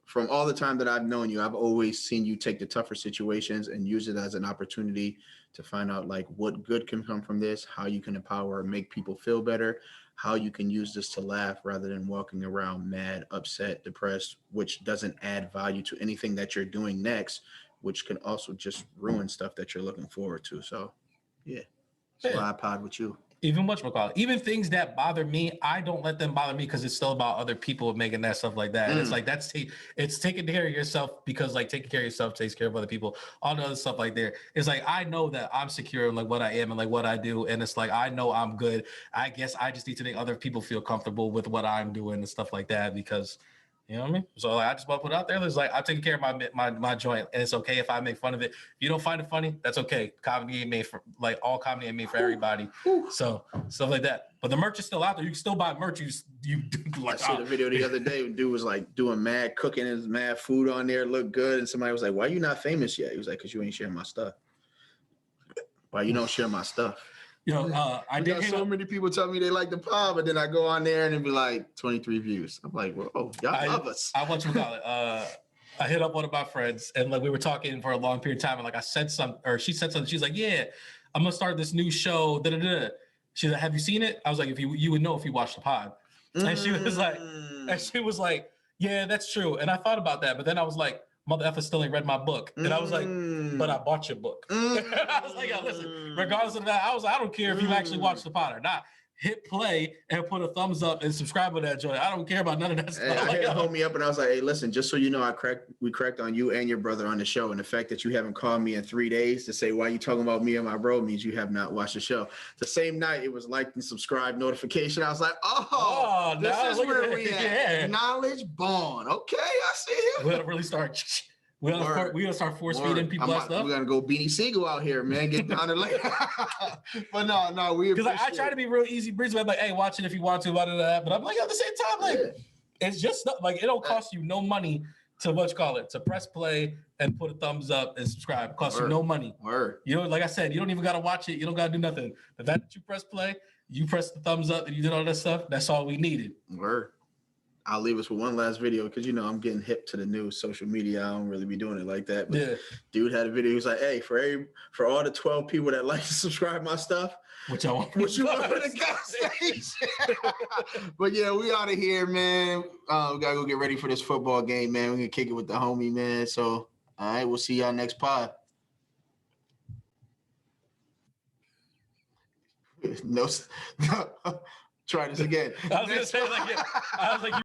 from all the time that I've known you, I've always seen you take the tougher situations and use it as an opportunity to find out like what good can come from this, how you can empower and make people feel better, how you can use this to laugh rather than walking around mad, upset, depressed, which doesn't add value to anything that you're doing next, which can also just ruin stuff that you're looking forward to. So, yeah, that's why I pod with you. Even whatchamacallit, even things that bother me, I don't let them bother me because it's still about other people making that stuff like that. And it's like it's taking care of yourself because like taking care of yourself takes care of other people. All the other stuff like there. It's like I know that I'm secure in like what I am and like what I do, and it's like I know I'm good. I guess I just need to make other people feel comfortable with what I'm doing and stuff like that because. You know what I mean? So like, I just want to put it out there. It's like I'm taking care of my joint, and it's okay if I make fun of it. If you don't find it funny, that's okay. Comedy ain't made for like all comedy ain't made for everybody. So stuff like that. But the merch is still out there. You can still buy merch. You like. I saw the video the other day. Dude was like doing mad cooking and mad food on there, looked good, and somebody was like, "Why you not famous yet?" He was like, "Cause you ain't sharing my stuff." Why you don't share my stuff? You know, I did got so many people tell me they like the pod, but then I go on there and it'd be like 23 views. I'm like, well, y'all love us. I want you to call it. I hit up one of my friends and like we were talking for a long period of time, and like I said something, or she said something. She's like, "Yeah, I'm gonna start this new show." She's like, "Have you seen it?" I was like, "If you would know if you watched the pod." And she was like, "Yeah, that's true." And I thought about that, but then I was like, "Mother effer still ain't read my book," and I was like, "But I bought your book." I was like, "Yeah, listen, regardless of that, I don't care if you actually watch the pod or not. Hit play and put a thumbs up and subscribe to that joint. I don't care about none of that stuff." I hit homie up and I was like, "Hey, listen, just so you know, we cracked on you and your brother on the show, and the fact that you haven't called me in 3 days to say why you talking about me and my bro means you have not watched the show." The same night, it was like and subscribe notification. I was like, "Oh, this is where we at. Yeah. Knowledge born. Okay, I see it." We gotta really start. We gotta start force feeding people that stuff. We gotta go Beanie Siegel out here, man. Get down to later. But no, we because I try to be real easy breezy. I'm like, "Hey, watch it if you want to." But I'm like, at the same time, like it's just like it don't cost you no money to press play and put a thumbs up and subscribe. It costs you no money. You know, like I said, you don't even gotta watch it. You don't gotta do nothing. The fact that you press play, you press the thumbs up, and you did all that stuff. That's all we needed. I'll leave us with one last video because you know I'm getting hip to the new social media. I don't really be doing it like that. But dude had a video. He was like, "Hey, for all the 12 people that like to subscribe my stuff, what you want for the gas station?" But yeah, we out of here, man. We gotta go get ready for this football game, man. We're gonna kick it with the homie, man. So all right, we'll see y'all next pod. No. Try this again. I was gonna say like, I was like.